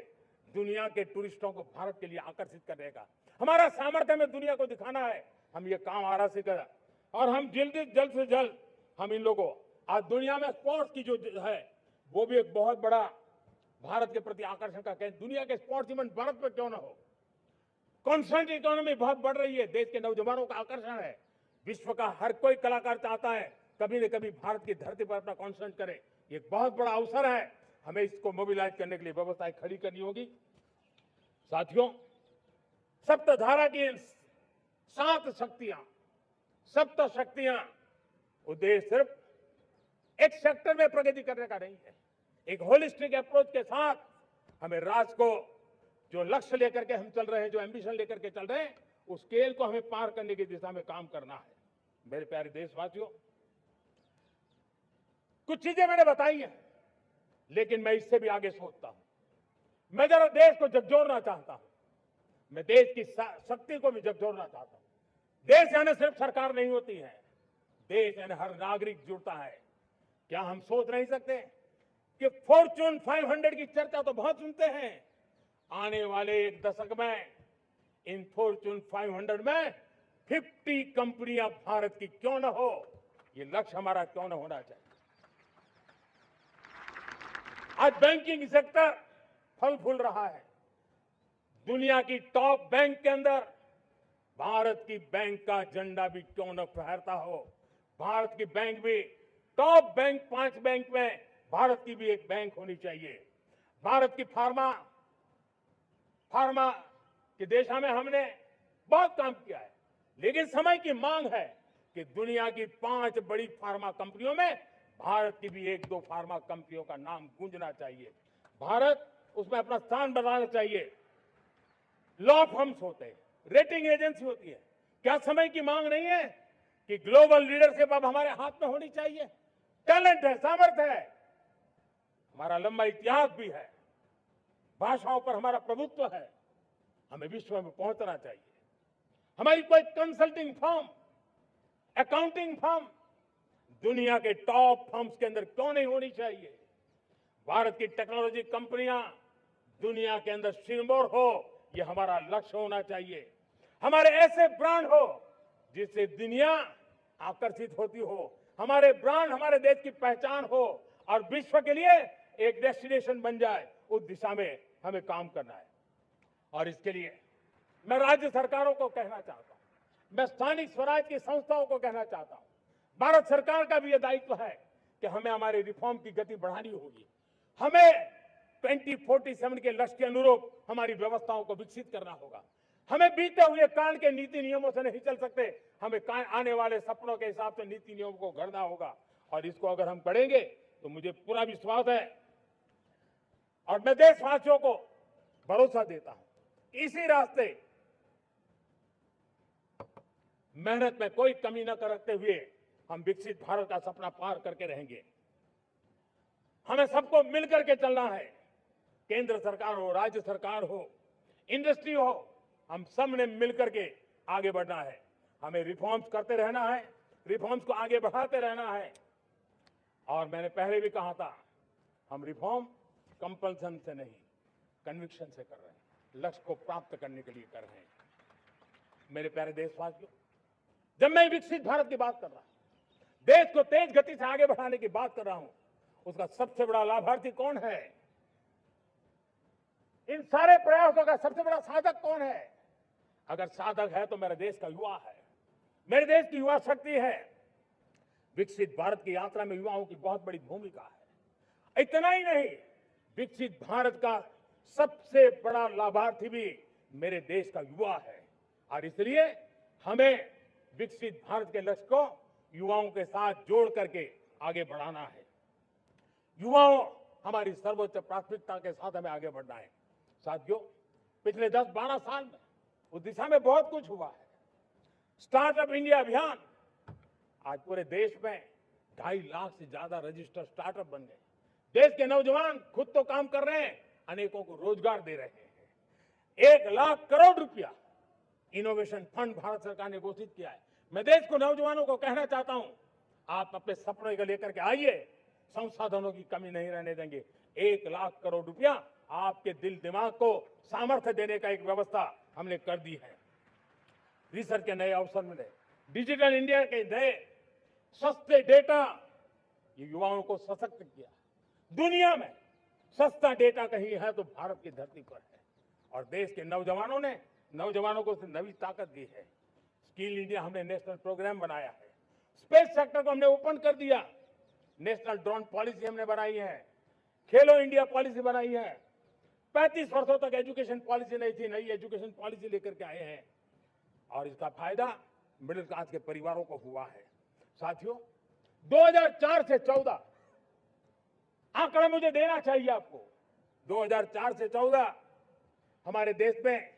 दुनिया के टूरिस्टों को भारत के लिए आकर्षित करने का। हमारा सामर्थ्य में दुनिया को दिखाना है। हम ये काम आराम से करें और हम जल्द से जल्द हम इन लोगों आज दुनिया में स्पोर्ट्स की जो है वो भी एक बहुत बड़ा भारत के प्रति आकर्षण का केंद्र। दुनिया के स्पोर्ट्स इवेंट भारत में क्यों ना हो। कॉन्स्टेंट इकोनॉमी बहुत बढ़ रही है, देश के नौजवानों का आकर्षण है। विश्व का हर कोई कलाकार चाहता है कभी न कभी भारत की धरती पर अपना कॉन्सर्ट करे। ये बहुत बड़ा अवसर है, हमें इसको मोबिलाइज करने के लिए व्यवस्थाएं खड़ी करनी होगी। साथियों, सप्तधारा की 7 शक्तियां उद्देश्य सिर्फ एक सेक्टर में प्रगति करने का नहीं है। एक होलिस्टिक अप्रोच के साथ हमें राष्ट्र को जो लक्ष्य लेकर के हम चल रहे हैं, जो एम्बिशन लेकर के चल रहे हैं, उस स्केल को हमें पार करने की दिशा में काम करना है। मेरे प्यारे देशवासियों, कुछ चीजें मैंने बताई हैं, लेकिन मैं इससे भी आगे सोचता हूं। मैं जरा देश को झकझोरना चाहता हूं, मैं देश की शक्ति को भी झकझोरना चाहता हूं। देश यानी सिर्फ सरकार नहीं होती है, देश यानी हर नागरिक जुड़ता है। क्या हम सोच नहीं सकते कि फॉर्च्यून 500 की चर्चा तो बहुत सुनते हैं, आने वाले एक दशक में इन फॉर्च्यून 500 में 50 कंपनियां भारत की क्यों न हो, ये लक्ष्य हमारा क्यों न होना चाहिए। आज बैंकिंग सेक्टर फल फूल रहा है। दुनिया की टॉप बैंक के अंदर भारत की बैंक का झंडा भी क्यों न फहरता हो। भारत की बैंक भी टॉप बैंक 5 बैंक में भारत की भी एक बैंक होनी चाहिए। भारत की फार्मा की दिशा में हमने बहुत काम किया है, लेकिन समय की मांग है कि दुनिया की 5 बड़ी फार्मा कंपनियों में भारत की भी 1-2 फार्मा कंपनियों का नाम गूंजना चाहिए। भारत उसमें अपना स्थान बनाना चाहिए। लॉ फर्म्स होते हैं, रेटिंग एजेंसी होती है। क्या समय की मांग नहीं है कि ग्लोबल लीडरशिप अब हमारे हाथ में होनी चाहिए। टैलेंट है, सामर्थ्य है, हमारा लंबा इतिहास भी है, भाषाओं पर हमारा प्रभुत्व है, हमें विश्व में पहुंचना चाहिए। हमारी कोई कंसल्टिंग फर्म, अकाउंटिंग फर्म दुनिया के टॉप फर्म्स के अंदर क्यों नहीं होनी चाहिए। भारत की टेक्नोलॉजी कंपनियां दुनिया के अंदर सिरमौर हो, यह हमारा लक्ष्य होना चाहिए। हमारे ऐसे ब्रांड हो जिससे दुनिया आकर्षित होती हो, हमारे ब्रांड हमारे देश की पहचान हो और विश्व के लिए एक डेस्टिनेशन बन जाए, उस दिशा में हमें काम करना है। और इसके लिए मैं राज्य सरकारों को कहना चाहता हूं, मैं स्थानिक स्वराज की संस्थाओं को कहना चाहता हूं, भारत सरकार का भी यह दायित्व है कि हमें हमारे रिफॉर्म की गति बढ़ानी होगी। हमें 2047 के लक्ष्य के अनुरूप हमारी व्यवस्थाओं को विकसित करना होगा। हमें बीते हुए काल के नीति नियमों से नहीं चल सकते, हमें आने वाले सपनों के हिसाब से नीति नियमों को गढ़ना होगा। और इसको अगर हम करेंगे तो मुझे पूरा विश्वास है और मैं देशवासियों को भरोसा देता हूं, इसी रास्ते मेहनत में कोई कमी न करते हुए हम विकसित भारत का सपना पार करके रहेंगे। हमें सबको मिलकर के चलना है, केंद्र सरकार हो, राज्य सरकार हो, इंडस्ट्री हो, हम सब ने मिलकर के आगे बढ़ना है। हमें रिफॉर्म्स करते रहना है, रिफॉर्म्स को आगे बढ़ाते रहना है। और मैंने पहले भी कहा था, हम रिफॉर्म कंपल्सन से नहीं, कन्विक्शन से कर रहे हैं, लक्ष्य को प्राप्त करने के लिए कर रहे हैं। मेरे प्यारे देशवासियों, जब मैं विकसित भारत की बात कर रहा हूं, देश को तेज गति से आगे बढ़ाने की बात कर रहा हूं, उसका सबसे बड़ा लाभार्थी कौन है? इन सारे प्रयासों का सबसे बड़ा साधक कौन है? अगर साधक है तो मेरे देश का युवा है, मेरे देश की युवा शक्ति है। विकसित भारत की यात्रा में युवाओं की बहुत बड़ी भूमिका है। इतना ही नहीं, विकसित भारत का सबसे बड़ा लाभार्थी भी मेरे देश का युवा है और इसलिए हमें विकसित भारत के लक्ष्य को युवाओं के साथ जोड़ करके आगे बढ़ाना है। युवाओं हमारी सर्वोच्च प्राथमिकता के साथ हमें आगे बढ़ना है। साथियों, पिछले 10-12 साल में उस दिशा में बहुत कुछ हुआ है। स्टार्टअप इंडिया अभियान, आज पूरे देश में 2.5 लाख से ज्यादा रजिस्टर्ड स्टार्टअप बन गए। देश के नौजवान खुद तो काम कर रहे हैं, अनेकों को रोजगार दे रहे हैं। 1 लाख करोड़ रुपया इनोवेशन फंड भारत सरकार ने घोषित किया है। मैं देश को, नौजवानों को कहना चाहता हूं, आप अपने सपनों को लेकर के आइए, संसाधनों की कमी नहीं रहने देंगे। 1 लाख करोड़ रुपया आपके दिल दिमाग को सामर्थ्य देने का एक व्यवस्था हमने कर दी है। रिसर्च के नए अवसर मिले, डिजिटल इंडिया के नए सस्ते डेटा, ये युवाओं को सशक्त किया। दुनिया में सस्ता डेटा कहीं है तो भारत की धरती पर है और देश के नौजवानों को नई ताकत दी है। स्किल इंडिया हमने नेशनल प्रोग्राम बनाया है। स्पेस सेक्टर को हमने ओपन कर दिया। नेशनल ड्रोन पॉलिसी हमने बनाई है। खेलो इंडिया पॉलिसी बनाई है। 35 वर्षों तक एजुकेशन पॉलिसी नहीं थी, नई एजुकेशन पॉलिसी लेकर के आए हैं और इसका फायदा मिडिल क्लास के परिवारों को हुआ है। साथियों, 2004 से 14 आंकड़ा मुझे देना चाहिए आपको। 2004 से 14 हमारे देश में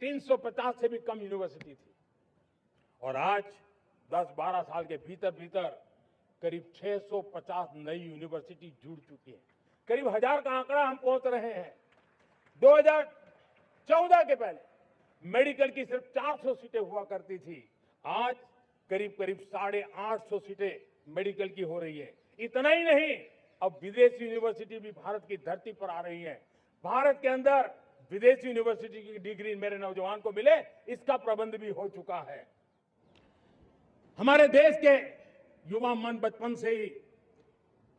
350 से भी कम यूनिवर्सिटी थी और आज 10-12 साल के भीतर भीतर करीब 650 नई यूनिवर्सिटी जुड़ चुकी है। करीब 1000 का आंकड़ा हम पहुंच रहे हैं। 2014 के पहले मेडिकल की सिर्फ 400 सीटें हुआ करती थी, आज करीब 850 सीटें मेडिकल की हो रही है। इतना ही नहीं, अब विदेशी यूनिवर्सिटी भी भारत की धरती पर आ रही है। भारत के अंदर विदेशी यूनिवर्सिटी की डिग्री मेरे नौजवान को मिले, इसका प्रबंध भी हो चुका है। हमारे देश के युवा मन बचपन से ही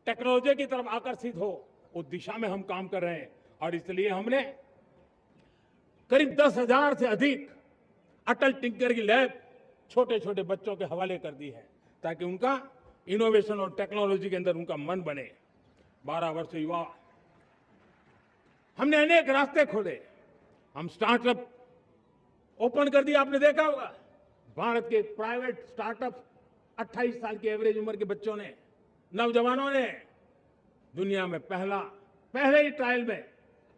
टेक्नोलॉजी की तरफ आकर्षित हो, उस दिशा में हम काम कर रहे हैं और इसलिए हमने करीब 10,000 से अधिक अटल टिंकर की लैब छोटे छोटे बच्चों के हवाले कर दी है ताकि उनका इनोवेशन और टेक्नोलॉजी के अंदर उनका मन बने। 12 वर्ष युवा, हमने अनेक रास्ते खोले। हम स्टार्टअप ओपन कर दिया, आपने देखा होगा। भारत के प्राइवेट स्टार्टअप 28 साल की एवरेज उम्र के बच्चों ने, नौजवानों ने दुनिया में पहले ही ट्रायल में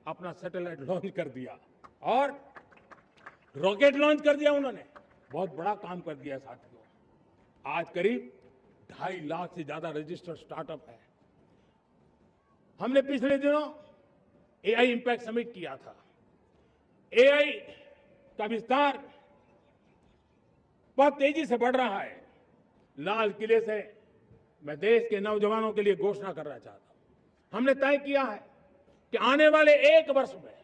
अपना सैटेलाइट लॉन्च कर दिया और रॉकेट लॉन्च कर दिया। उन्होंने बहुत बड़ा काम कर दिया साथियों। आज करीब 2.5 लाख से ज्यादा रजिस्टर्ड स्टार्टअप है। हमने पिछले दिनों एआई इंपैक्ट समिट किया था। एआई का विस्तार बहुत तेजी से बढ़ रहा है। लाल किले से मैं देश के नौजवानों के लिए घोषणा करना चाहता हूं। हमने तय किया है कि आने वाले 1 वर्ष में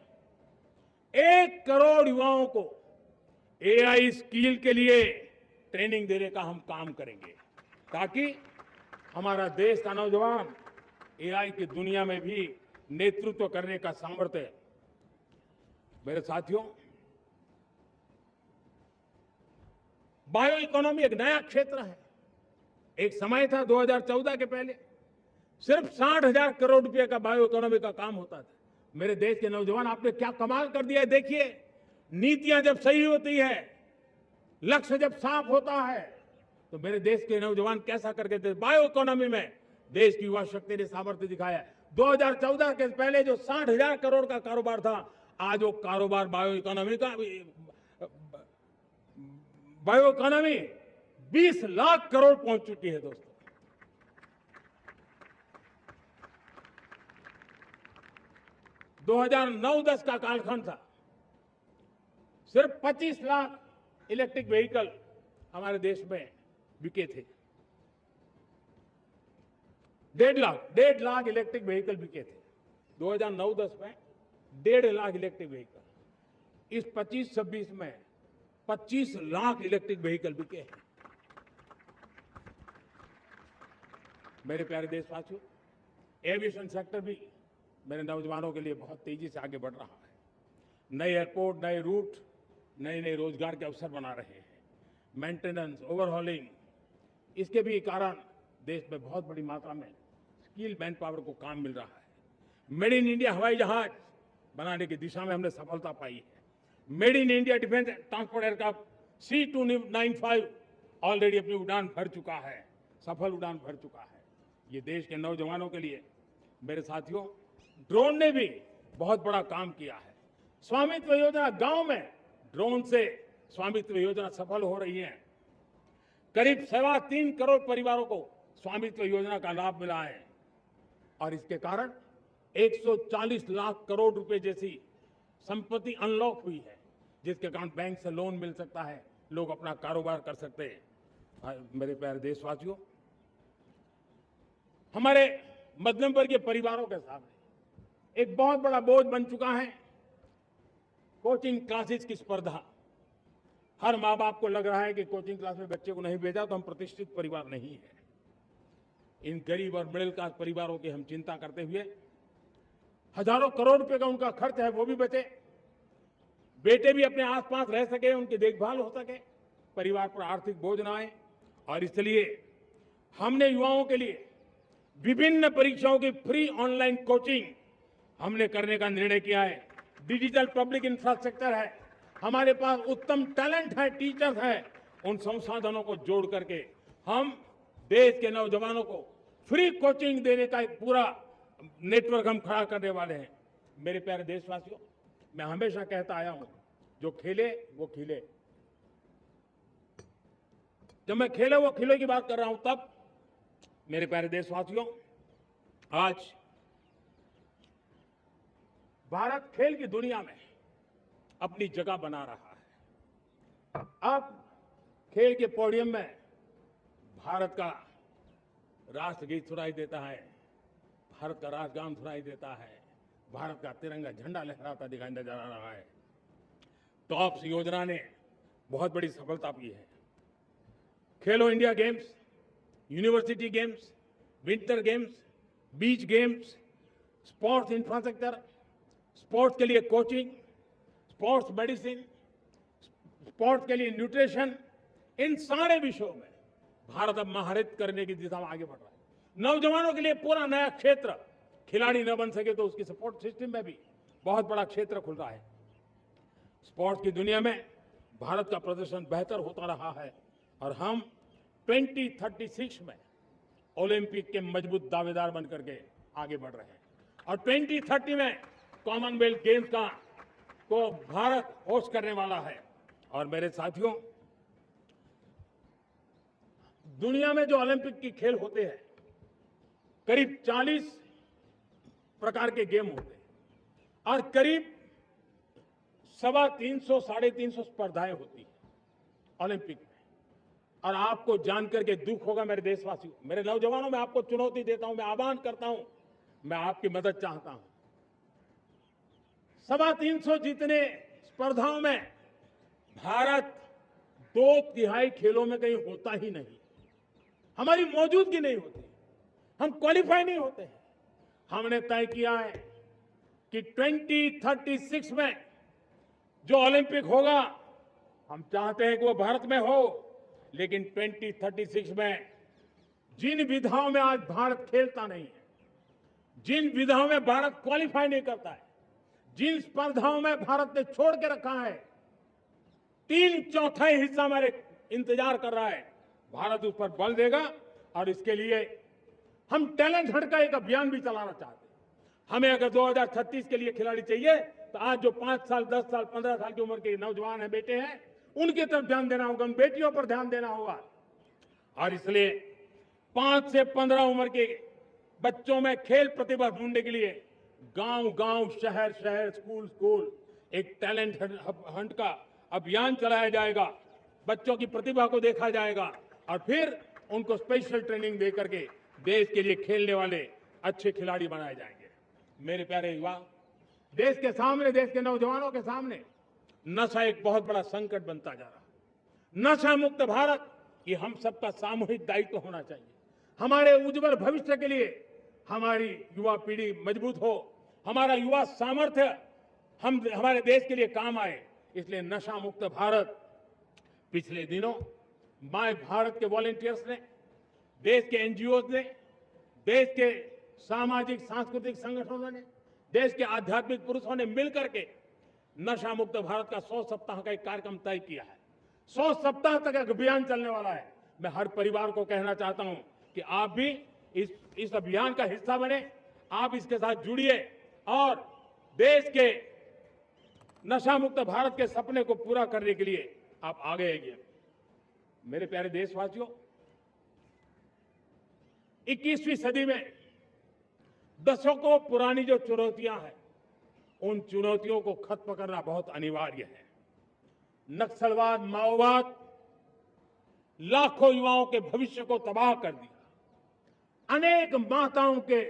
1 करोड़ युवाओं को एआई स्किल के लिए ट्रेनिंग देने का हम काम करेंगे ताकि हमारा देश का नौजवान एआई की दुनिया में भी नेतृत्व करने का सामर्थ्य। मेरे साथियों, बायो इकोनॉमी एक नया क्षेत्र है। एक समय था 2014 के पहले सिर्फ 60,000 करोड़ रुपए का बायो इकोनॉमी का काम होता था। मेरे देश के नौजवान, आपने क्या कमाल कर दिया है। देखिए, नीतियां जब सही होती है, लक्ष्य जब साफ होता है, तो मेरे देश के नौजवान कैसा करके थे। बायो इकोनॉमी में देश की युवा शक्ति ने सामर्थ्य दिखाया। 2014 के पहले जो 60,000 करोड़ का कारोबार था, आज वो कारोबार बायो इकोनॉमी 20 लाख करोड़ पहुंच चुकी है। दोस्तों, दो 2009-10 का कालखंड था, सिर्फ 25 लाख इलेक्ट्रिक व्हीकल हमारे देश में बिके थे। 1.5 लाख इलेक्ट्रिक व्हीकल बिके थे 2009-10 में। 1.5 लाख इलेक्ट्रिक व्हीकल। इस 25-26 में 25 लाख इलेक्ट्रिक व्हीकल बिके हैं। मेरे प्यारे देशवासियों, एविएशन सेक्टर भी मेरे नौजवानों के लिए बहुत तेजी से आगे बढ़ रहा है। नए एयरपोर्ट, नए रूट, नए नए रोजगार के अवसर बना रहे हैं। मेंटेनेंस, ओवरहॉलिंग, इसके भी कारण देश में बहुत बड़ी मात्रा में स्किल मैन पावर को काम मिल रहा है। मेड इन इंडिया हवाई जहाज बनाने की दिशा में हमने सफलता पाई है। Made in India defence transport aircraft C295 already अपनी उड़ान भर चुका है, सफल उड़ान भर चुका है। ये देश के नौजवानों के लिए, मेरे साथियों, ड्रोन ने भी बहुत बड़ा काम किया है। स्वामित्व योजना, गांव में ड्रोन से स्वामित्व योजना सफल हो रही है। करीब 3.25 करोड़ परिवारों को स्वामित्व योजना का लाभ मिला है और इसके कारण 140 लाख करोड़ रुपए जैसी संपत्ति अनलॉक हुई है, जिसके कारण बैंक से लोन मिल सकता है, लोग अपना कारोबार कर सकते हैं। मेरे प्यारे देशवासियों, हमारे मध्यम वर्गीय परिवारों के सामने एक बहुत बड़ा बोझ बन चुका है कोचिंग क्लासेस की स्पर्धा। हर माँ बाप को लग रहा है कि कोचिंग क्लास में बच्चे को नहीं भेजा तो हम प्रतिष्ठित परिवार नहीं है। इन गरीब और मिडिल क्लास परिवारों की हम चिंता करते हुए हजारों करोड़ रुपए का उनका खर्च है वो भी बचे, बेटे भी अपने आसपास रह सके, उनकी देखभाल हो सके, परिवार पर आर्थिक बोझ ना आए। और इसलिए हमने युवाओं के लिए विभिन्न परीक्षाओं की फ्री ऑनलाइन कोचिंग हमने करने का निर्णय किया है। डिजिटल पब्लिक इंफ्रास्ट्रक्चर है, हमारे पास उत्तम टैलेंट है, टीचर्स हैं, उन संसाधनों को जोड़ करके हम देश के नौजवानों को फ्री कोचिंग देने का एक पूरा नेटवर्क हम खड़ा करने वाले हैं। मेरे प्यारे देशवासियों, मैं हमेशा कहता आया हूं, जो खेले वो खिले। जब मैं खेले वो खिले की बात कर रहा हूं, तब मेरे प्यारे देशवासियों, आज भारत खेल की दुनिया में अपनी जगह बना रहा है। अब खेल के पोडियम में भारत का राष्ट्रगीत सुनाई देता है, भारत का राष्ट्रगान सुनाई देता है, भारत का तिरंगा झंडा लहराता दिखाई नजर आ रहा है। टॉप्स योजना ने बहुत बड़ी सफलता पाई है। खेलो India games, university games, winter games, beach games, sports infrastructure, sports के लिए कोचिंग, स्पोर्ट्स मेडिसिन, स्पोर्ट्स के लिए न्यूट्रिशन, इन सारे विषयों में भारत अब महारत करने की दिशा में आगे बढ़ रहा है। नौजवानों के लिए पूरा नया क्षेत्र, खिलाड़ी न बन सके तो उसकी सपोर्ट सिस्टम में भी बहुत बड़ा क्षेत्र खुल रहा है। स्पोर्ट्स की दुनिया में भारत का प्रदर्शन बेहतर होता रहा है और हम 2036 में ओलंपिक के मजबूत दावेदार बनकर के आगे बढ़ रहे हैं और 2030 में कॉमनवेल्थ गेम्स को भारत होस्ट करने वाला है। और मेरे साथियों, दुनिया में जो ओलंपिक की खेल होते हैं, करीब 40 प्रकार के गेम होते हैं और करीब 350-350 स्पर्धाएं होती हैं ओलंपिक में। और आपको जानकर के दुख होगा मेरे देशवासियों, मेरे नौजवानों, मैं आपको चुनौती देता हूं, मैं आह्वान करता हूं, मैं आपकी मदद चाहता हूं। 350 जितने स्पर्धाओं में भारत 2/3 खेलों में कहीं होता ही नहीं, हमारी मौजूदगी नहीं होती, हम क्वालिफाई नहीं होते हैं। हमने तय किया है कि 2036 में जो ओलंपिक होगा, हम चाहते हैं कि वो भारत में हो, लेकिन 2036 में जिन विधाओं में आज भारत खेलता नहीं है, जिन विधाओं में भारत क्वालिफाई नहीं करता है, जिन स्पर्धाओं में भारत ने छोड़ के रखा है, 3/4 हिस्सा हमारे इंतजार कर रहा है, भारत उस पर बल देगा। और इसके लिए हम टैलेंट हंट का एक अभियान भी चलाना चाहते हैं। हमें अगर 2036 के लिए खिलाड़ी चाहिए तो आज जो 5 साल, 10 साल, 15 साल की उम्र के नौजवान हैं, बेटे हैं, उनकी तरफ ध्यान देना होगा, उन बेटियों पर ध्यान देना होगा। और इसलिए 5 से 15 उम्र के बच्चों में खेल प्रतिभा ढूंढने के लिए गांव-गांव, शहर-शहर, स्कूल-स्कूल एक टैलेंट हंट का अभियान चलाया जाएगा। बच्चों की प्रतिभा को देखा जाएगा और फिर उनको स्पेशल ट्रेनिंग दे करके देश के लिए खेलने वाले अच्छे खिलाड़ी बनाए जाएंगे। मेरे प्यारे युवा, देश के सामने, देश के नौजवानों के सामने नशा एक बहुत बड़ा संकट बनता जा रहा है। नशा मुक्त भारत, ये हम सबका सामूहिक दायित्व होना चाहिए। हमारे उज्जवल भविष्य के लिए हमारी युवा पीढ़ी मजबूत हो, हमारा युवा सामर्थ्य हमारे देश के लिए काम आए। इसलिए नशा मुक्त भारत पिछले दिनों माय भारत के वॉलंटियर्स ने, देश के एनजीओ ने, देश के सामाजिक सांस्कृतिक संगठनों ने, देश के आध्यात्मिक पुरुषों ने मिलकर के नशा मुक्त भारत का 100 सप्ताह का एक कार्यक्रम तय किया है। 100 सप्ताह तक एक अभियान चलने वाला है। मैं हर परिवार को कहना चाहता हूं कि आप भी इस अभियान का हिस्सा बने, आप इसके साथ जुड़िए और देश के नशा मुक्त भारत के सपने को पूरा करने के लिए आप आगे आइए। मेरे प्यारे देशवासियों, 21वीं सदी में दशकों पुरानी जो चुनौतियां हैं, उन चुनौतियों को खत्म करना बहुत अनिवार्य है। नक्सलवाद, माओवाद लाखों युवाओं के भविष्य को तबाह कर दिया, अनेक माताओं के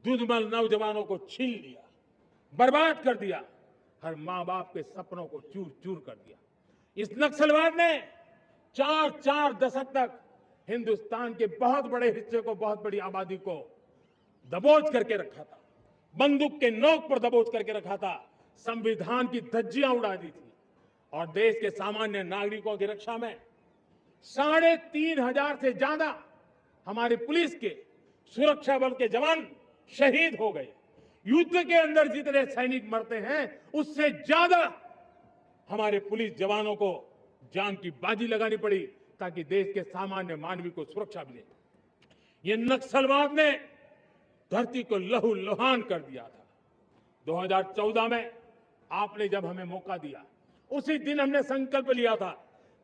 दुर्बल नौजवानों को छीन लिया, बर्बाद कर दिया, हर मां बाप के सपनों को चूर चूर कर दिया। इस नक्सलवाद ने 4 दशक तक हिंदुस्तान के बहुत बड़े हिस्से को, बहुत बड़ी आबादी को दबोच करके रखा था, बंदूक के नोक पर दबोच करके रखा था, संविधान की धज्जियां उड़ा दी थी और देश के सामान्य नागरिकों की रक्षा में 3,500 से ज्यादा हमारी पुलिस के, सुरक्षा बल के जवान शहीद हो गए। युद्ध के अंदर जितने सैनिक मरते हैं, उससे ज्यादा हमारे पुलिस जवानों को जान की बाजी लगानी पड़ी ताकि देश के सामान्य मानवी को सुरक्षा मिले। ये नक्सलवाद ने धरती को लहूलुहान कर दिया था। 2014 में आपने जब हमें मौका दिया, उसी दिन हमने संकल्प लिया था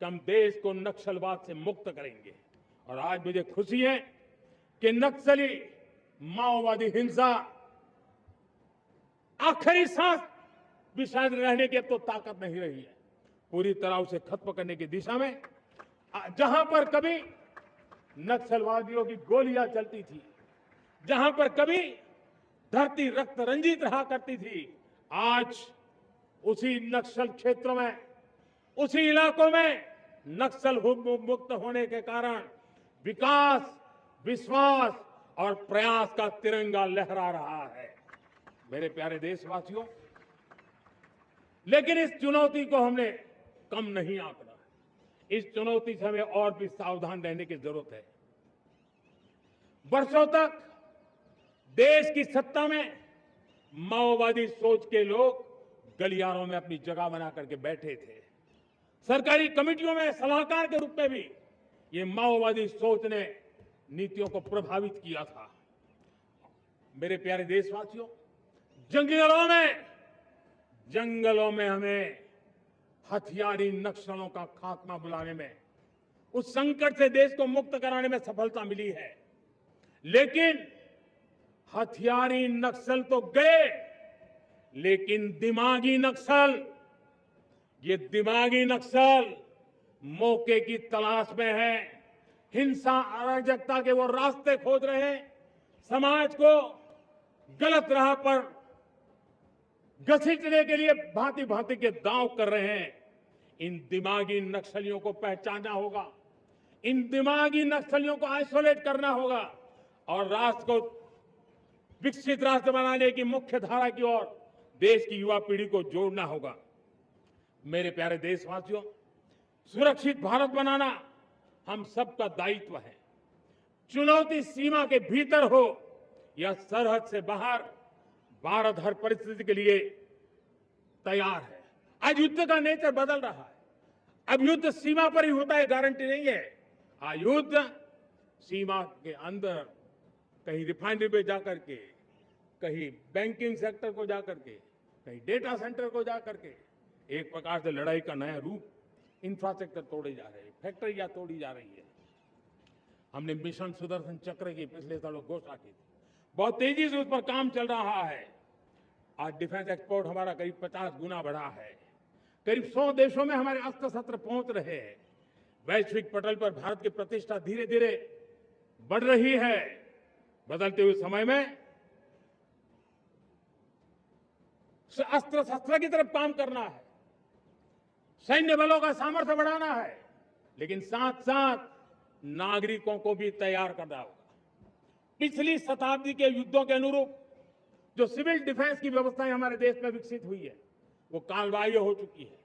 कि हम देश को नक्सलवाद से मुक्त करेंगे। और आज मुझे खुशी है कि नक्सली माओवादी हिंसा आखिरी सांस भी शायद रहने की अब तो ताकत नहीं रही है। पूरी तरह उसे खत्म करने की दिशा में जहां पर कभी नक्सलवादियों की गोलियां चलती थी, जहां पर कभी धरती रक्त रंजित रहा करती थी, आज उसी नक्सल क्षेत्रों में, उसी इलाकों में नक्सल मुक्त होने के कारण विकास, विश्वास और प्रयास का तिरंगा लहरा रहा है। मेरे प्यारे देशवासियों, लेकिन इस चुनौती को हमने कम नहीं आंकना। इस चुनौती से हमें और भी सावधान रहने की जरूरत है। वर्षों तक देश की सत्ता में माओवादी सोच के लोग गलियारों में अपनी जगह बना करके बैठे थे। सरकारी कमेटियों में सलाहकार के रूप में भी ये माओवादी सोच ने नीतियों को प्रभावित किया था। मेरे प्यारे देशवासियों, जंगलों में हमें हथियारी नक्सलों का खात्मा बुलाने में, उस संकट से देश को मुक्त कराने में सफलता मिली है। लेकिन हथियारी नक्सल तो गए, लेकिन दिमागी नक्सल, ये दिमागी नक्सल मौके की तलाश में है, हिंसा, अराजकता के वो रास्ते खोज रहे हैं, समाज को गलत राह पर घसीटने के लिए भांति भांति के दांव कर रहे हैं। इन दिमागी नक्सलियों को पहचानना होगा, इन दिमागी नक्सलियों को आइसोलेट करना होगा और राष्ट्र को विकसित राष्ट्र बनाने की मुख्य धारा की ओर देश की युवा पीढ़ी को जोड़ना होगा। मेरे प्यारे देशवासियों, सुरक्षित भारत बनाना हम सबका दायित्व है। चुनौती सीमा के भीतर हो या सरहद से बाहर, भारत हर परिस्थिति के लिए तैयार है। आज युद्ध का नेचर बदल रहा है। अब युद्ध सीमा पर ही होता है, गारंटी नहीं है। आज युद्ध सीमा के अंदर, कहीं रिफाइनरी पे जाकर के, कहीं बैंकिंग सेक्टर को जाकर के, कहीं डेटा सेंटर को जाकर के, एक प्रकार से लड़ाई का नया रूप, इंफ्रास्ट्रक्चर तोड़े जा रहे हैं, फैक्ट्रियां तोड़ी जा रही है। हमने मिशन सुदर्शन चक्र की पिछले सालों घोषणा की थी, बहुत तेजी से उस पर काम चल रहा है। आज डिफेंस एक्सपोर्ट हमारा करीब 50 गुना बढ़ा है। करीब 100 देशों में हमारे अस्त्र शस्त्र पहुंच रहे हैं। वैश्विक पटल पर भारत की प्रतिष्ठा धीरे धीरे बढ़ रही है। बदलते हुए समय में अस्त्र शस्त्र की तरफ काम करना है, सैन्य बलों का सामर्थ्य बढ़ाना है, लेकिन साथ साथ नागरिकों को भी तैयार करना होगा। पिछली शताब्दी के युद्धों के अनुरूप जो सिविल डिफेंस की व्यवस्थाएं हमारे देश में विकसित हुई है वो कालबाह्य हो चुकी है।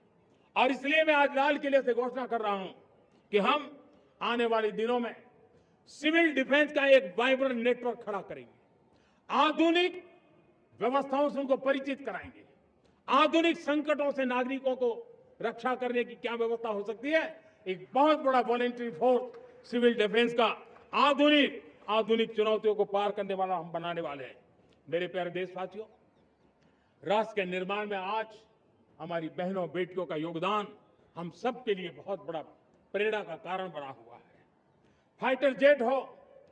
और इसलिए मैं आज लाल किले से घोषणा कर रहा हूं कि हम आने वाले दिनों में सिविल डिफेंस का एक वाइब्रेंट नेटवर्क खड़ा करेंगे। आधुनिक व्यवस्थाओं से उनको परिचित कराएंगे। आधुनिक संकटों से नागरिकों को रक्षा करने की क्या व्यवस्था हो सकती है, एक बहुत बड़ा वॉलेंटरी फोर्स सिविल डिफेंस का आधुनिक चुनौतियों को पार करने वाला हम बनाने वाले हैं। मेरे प्यारे देशवासियों, राष्ट्र के निर्माण में आज हमारी बहनों बेटियों का योगदान हम सब के लिए बहुत बड़ा प्रेरणा का कारण बना हुआ है। फाइटर जेट हो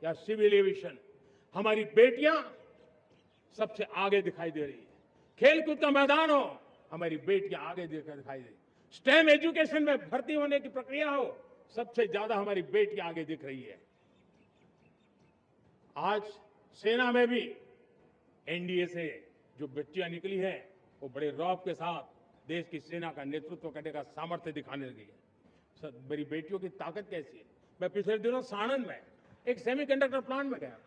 या सिविल एविएशन, हमारी बेटियां सबसे आगे दिखाई दे रही है। खेलकूद का मैदान हो, हमारी बेटियां आगे दिखाई दे। स्टेम एजुकेशन में भर्ती होने की प्रक्रिया हो, सबसे ज्यादा हमारी बेटियां आगे दिख रही है। आज सेना में भी एनडीए से जो बेटियां निकली है वो बड़े रौब के साथ देश की सेना का नेतृत्व करने का सामर्थ्य दिखाने लगी है। मेरी बेटियों की ताकत कैसी है। मैं पिछले दिनों साणंद में एक सेमीकंडक्टर प्लांट में गया,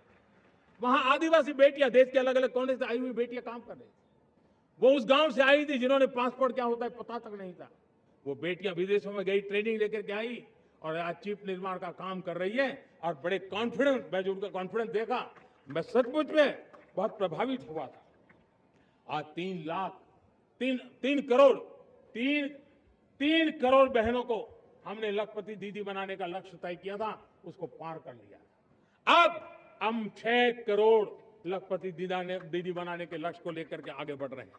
वहां आदिवासी बेटियां, देश के अलग अलग कोने से आई हुई बेटियां काम कर रही थी। वो उस गांव से आई थी जिन्होंने पासपोर्ट क्या होता है पता तक नहीं था। वो बेटियां विदेशों में गई, ट्रेनिंग लेकर के आई और आज चिप निर्माण का काम कर रही है और बड़े कॉन्फिडेंस, मैं जो उनका कॉन्फिडेंस देखा, मैं सचमुच में बहुत प्रभावित हुआ था। आज 3 करोड़ बहनों को हमने लखपति दीदी बनाने का लक्ष्य तय किया था, उसको पार कर लिया। अब हम 6 करोड़ लखपति दीदी बनाने के लक्ष्य को लेकर के आगे बढ़ रहे हैं।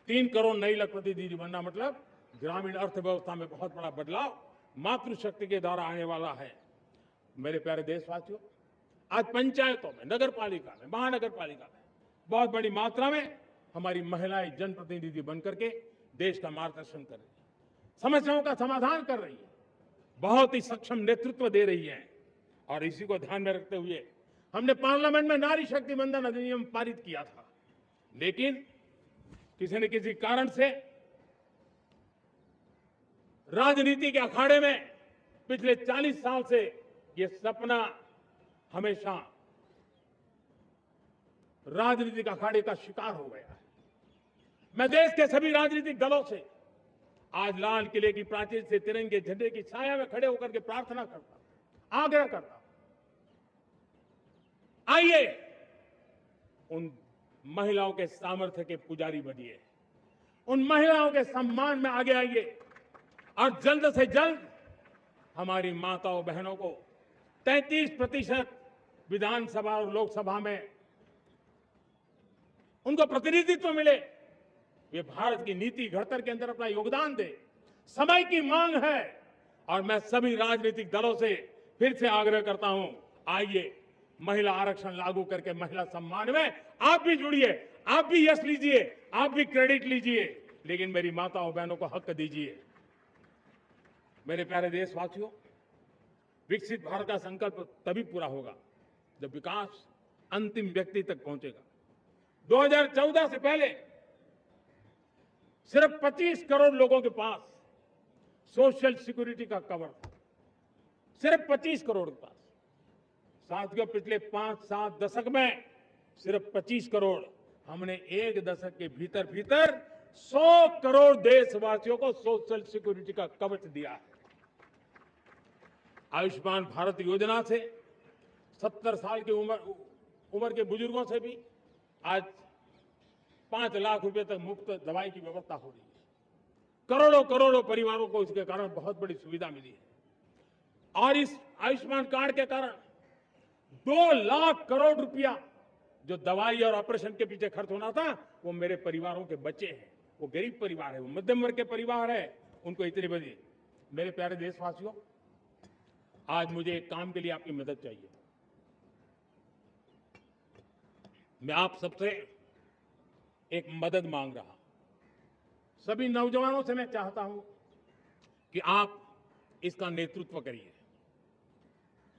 3 करोड़ नई लखपति दीदी बनना मतलब ग्रामीण अर्थव्यवस्था में बहुत बड़ा बदलाव मातृशक्ति के द्वारा आने वाला है। मेरे प्यारे देशवासियों, आज पंचायतों में, नगर पालिका में, महानगर पालिका में बहुत बड़ी मात्रा में हमारी महिलाएं जनप्रतिनिधि बनकर के देश का मार्गदर्शन कर रही है, समस्याओं का समाधान कर रही है, बहुत ही सक्षम नेतृत्व दे रही है। और इसी को ध्यान में रखते हुए हमने पार्लियामेंट में नारी शक्ति वंदन अधिनियम पारित किया था, लेकिन किसी न किसी कारण से राजनीति के अखाड़े में पिछले 40 साल से ये सपना हमेशा राजनीतिक अखाड़े का शिकार हो गया है। मैं देश के सभी राजनीतिक दलों से आज लाल किले की प्राचीर से तिरंगे झंडे की छाया में खड़े होकर के प्रार्थना करता हूं, आग्रह करता हूं, आइए उन महिलाओं के सामर्थ्य के पुजारी बनिए, उन महिलाओं के सम्मान में आगे आइए और जल्द से जल्द हमारी माताओं बहनों को 33% विधानसभा और लोकसभा में उनको प्रतिनिधित्व मिले। ये भारत की नीति घड़तर के अंदर अपना योगदान दे, समय की मांग है। और मैं सभी राजनीतिक दलों से फिर से आग्रह करता हूं, आइए महिला आरक्षण लागू करके महिला सम्मान में आप भी जुड़िए, आप भी यश लीजिए, आप भी क्रेडिट लीजिए, लेकिन मेरी माताओं बहनों को हक दीजिए। मेरे प्यारे देशवासियों, विकसित भारत का संकल्प तभी पूरा होगा जब विकास अंतिम व्यक्ति तक पहुंचेगा। 2014 से पहले सिर्फ 25 करोड़ लोगों के पास सोशल सिक्योरिटी का कवर था, सिर्फ 25 करोड़ के पास। साथियों, पिछले 5-7 दशक में सिर्फ 25 करोड़, हमने एक दशक के भीतर 100 करोड़ देशवासियों को सोशल सिक्योरिटी का कवच दिया है। आयुष्मान भारत योजना से 70 साल की उम्र के बुजुर्गों से भी आज 5 लाख रुपए तक मुफ्त दवाई की व्यवस्था हो रही है। करोड़ों परिवारों को इसके कारण बहुत बड़ी सुविधा मिली है। और इस आयुष्मान कार्ड के कारण 2 लाख करोड़ रुपया जो दवाई और ऑपरेशन के पीछे खर्च होना था, वो मेरे परिवारों के बच्चे हैं। वो गरीब परिवार है, वो मध्यम वर्ग के परिवार है, उनको इतनी बड़ी। मेरे प्यारे देशवासियों, आज मुझे एक काम के लिए आपकी मदद चाहिए। मैं आप सबसे एक मदद मांग रहा हूं। सभी नौजवानों से मैं चाहता हूं कि आप इसका नेतृत्व करिए।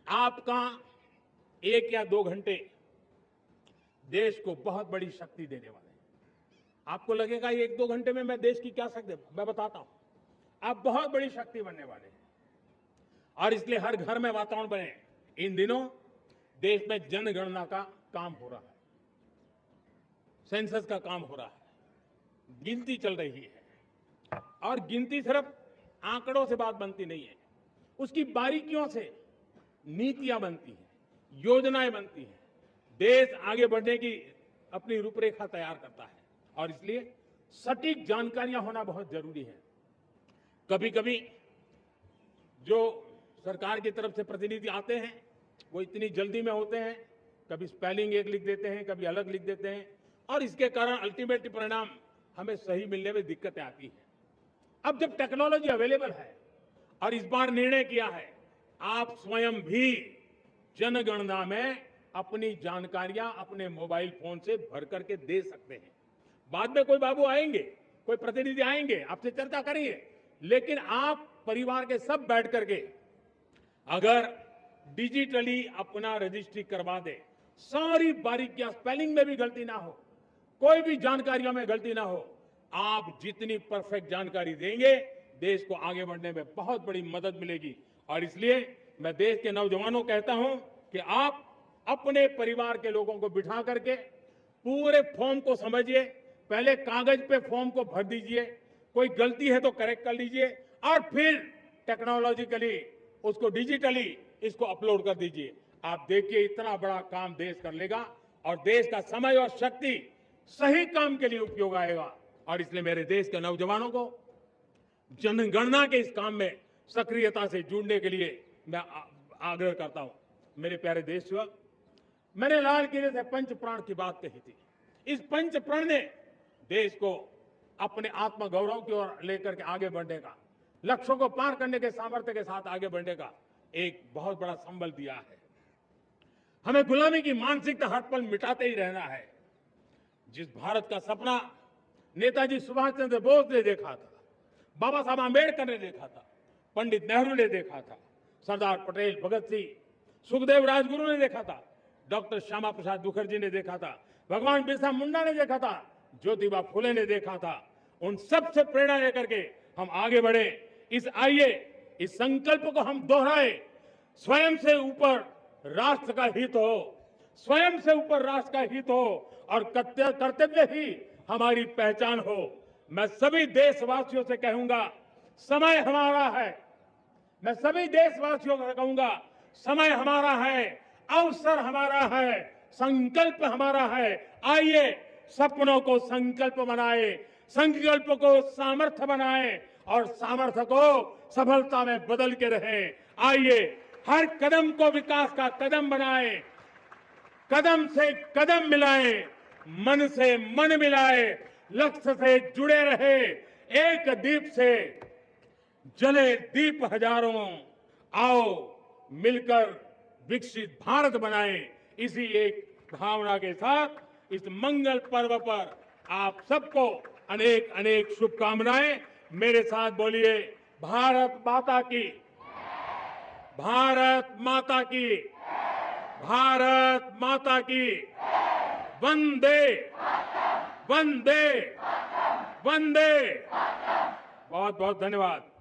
आपका 1 या 2 घंटे देश को बहुत बड़ी शक्ति देने वाले हैं। आपको लगेगा ये 1-2 घंटे में मैं देश की क्या शक्ति, मैं बताता हूं, आप बहुत बड़ी शक्ति बनने वाले हैं। और इसलिए हर घर में वातावरण बने। इन दिनों देश में जनगणना का काम हो रहा है, सेंसस का काम हो रहा है, गिनती चल रही है। और गिनती सिर्फ आंकड़ों से बात बनती नहीं है, उसकी बारीकियों से नीतियां बनती हैं, योजनाएं बनती हैं, देश आगे बढ़ने की अपनी रूपरेखा तैयार करता है। और इसलिए सटीक जानकारियां होना बहुत जरूरी है। कभी कभी जो सरकार की तरफ से प्रतिनिधि आते हैं वो इतनी जल्दी में होते हैं, कभी स्पेलिंग एक लिख देते हैं, कभी अलग लिख देते हैं, और इसके कारण अल्टीमेट परिणाम हमें सही मिलने में दिक्कतें आती हैं। अब जब टेक्नोलॉजी अवेलेबल है और इस बार निर्णय किया है, आप स्वयं भी जनगणना में अपनी जानकारियां अपने मोबाइल फोन से भर करके दे सकते हैं। बाद में कोई बाबू आएंगे, कोई प्रतिनिधि आएंगे, आपसे चर्चा करेंगे, लेकिन आप परिवार के सब बैठ करके अगर डिजिटली अपना रजिस्ट्री करवा दे, सारी बारीकियां, स्पेलिंग में भी गलती ना हो, कोई भी जानकारियों में गलती ना हो, आप जितनी परफेक्ट जानकारी देंगे देश को आगे बढ़ने में बहुत बड़ी मदद मिलेगी। और इसलिए मैं देश के नौजवानों को कहता हूं कि आप अपने परिवार के लोगों को बिठा करके पूरे फॉर्म को समझिए, पहले कागज पे फॉर्म को भर दीजिए, कोई गलती है तो करेक्ट कर लीजिए, और फिर टेक्नोलॉजिकली उसको डिजिटली इसको अपलोड कर दीजिए। आप देखिए इतना बड़ा काम देश कर लेगा और देश का समय और शक्ति सही काम के लिए उपयोग आएगा। और इसलिए मेरे देश के नौजवानों को जनगणना के इस काम में सक्रियता से जुड़ने के लिए मैं आग्रह करता हूं। मेरे प्यारे देशवासियों, मैंने लाल किले से पंच प्राण की बात कही थी। इस पंच प्राण ने देश को अपने आत्मगौरव की ओर लेकर के आगे बढ़ने का, लक्ष्यों को पार करने के सामर्थ्य के साथ आगे बढ़ने का एक बहुत बड़ा संबल दिया है। हमें गुलामी की मानसिकता हर पल मिटाते ही रहना है। जिस भारत का सपना नेताजी सुभाष चंद्र बोस ने देखा था, बाबा साहब आंबेडकर ने देखा था, पंडित नेहरू ने देखा था, सरदार पटेल, भगत सिंह, सुखदेव राजगुरु ने देखा था, डॉक्टर श्यामा प्रसाद मुखर्जी ने देखा था, भगवान बिरसा मुंडा ने देखा था, ज्योतिबा फुले ने देखा था, उन सब से प्रेरणा लेकर के हम आगे बढ़े। इस संकल्प को हम दोहराए, स्वयं से ऊपर राष्ट्र का हित हो, स्वयं से ऊपर राष्ट्र का हित हो और कर्तव्य ही हमारी पहचान हो। मैं सभी देशवासियों से कहूंगा, समय हमारा है। मैं सभी देशवासियों को कहूंगा, समय हमारा है, अवसर हमारा है, संकल्प हमारा है। आइए सपनों को संकल्प बनाए, संकल्प को सामर्थ्य बनाए और सामर्थ्य को सफलता में बदल के रहे। आइए हर कदम को विकास का कदम बनाए, कदम से कदम मिलाए, मन से मन मिलाए, लक्ष्य से जुड़े रहे। एक दीप से जले दीप हजारों, आओ मिलकर विकसित भारत बनाएं। इसी एक भावना के साथ इस मंगल पर्व पर आप सबको अनेक अनेक शुभकामनाएं। मेरे साथ बोलिए, भारत माता की, भारत माता की, भारत माता की, वंदे वंदे वंदे। बहुत बहुत धन्यवाद।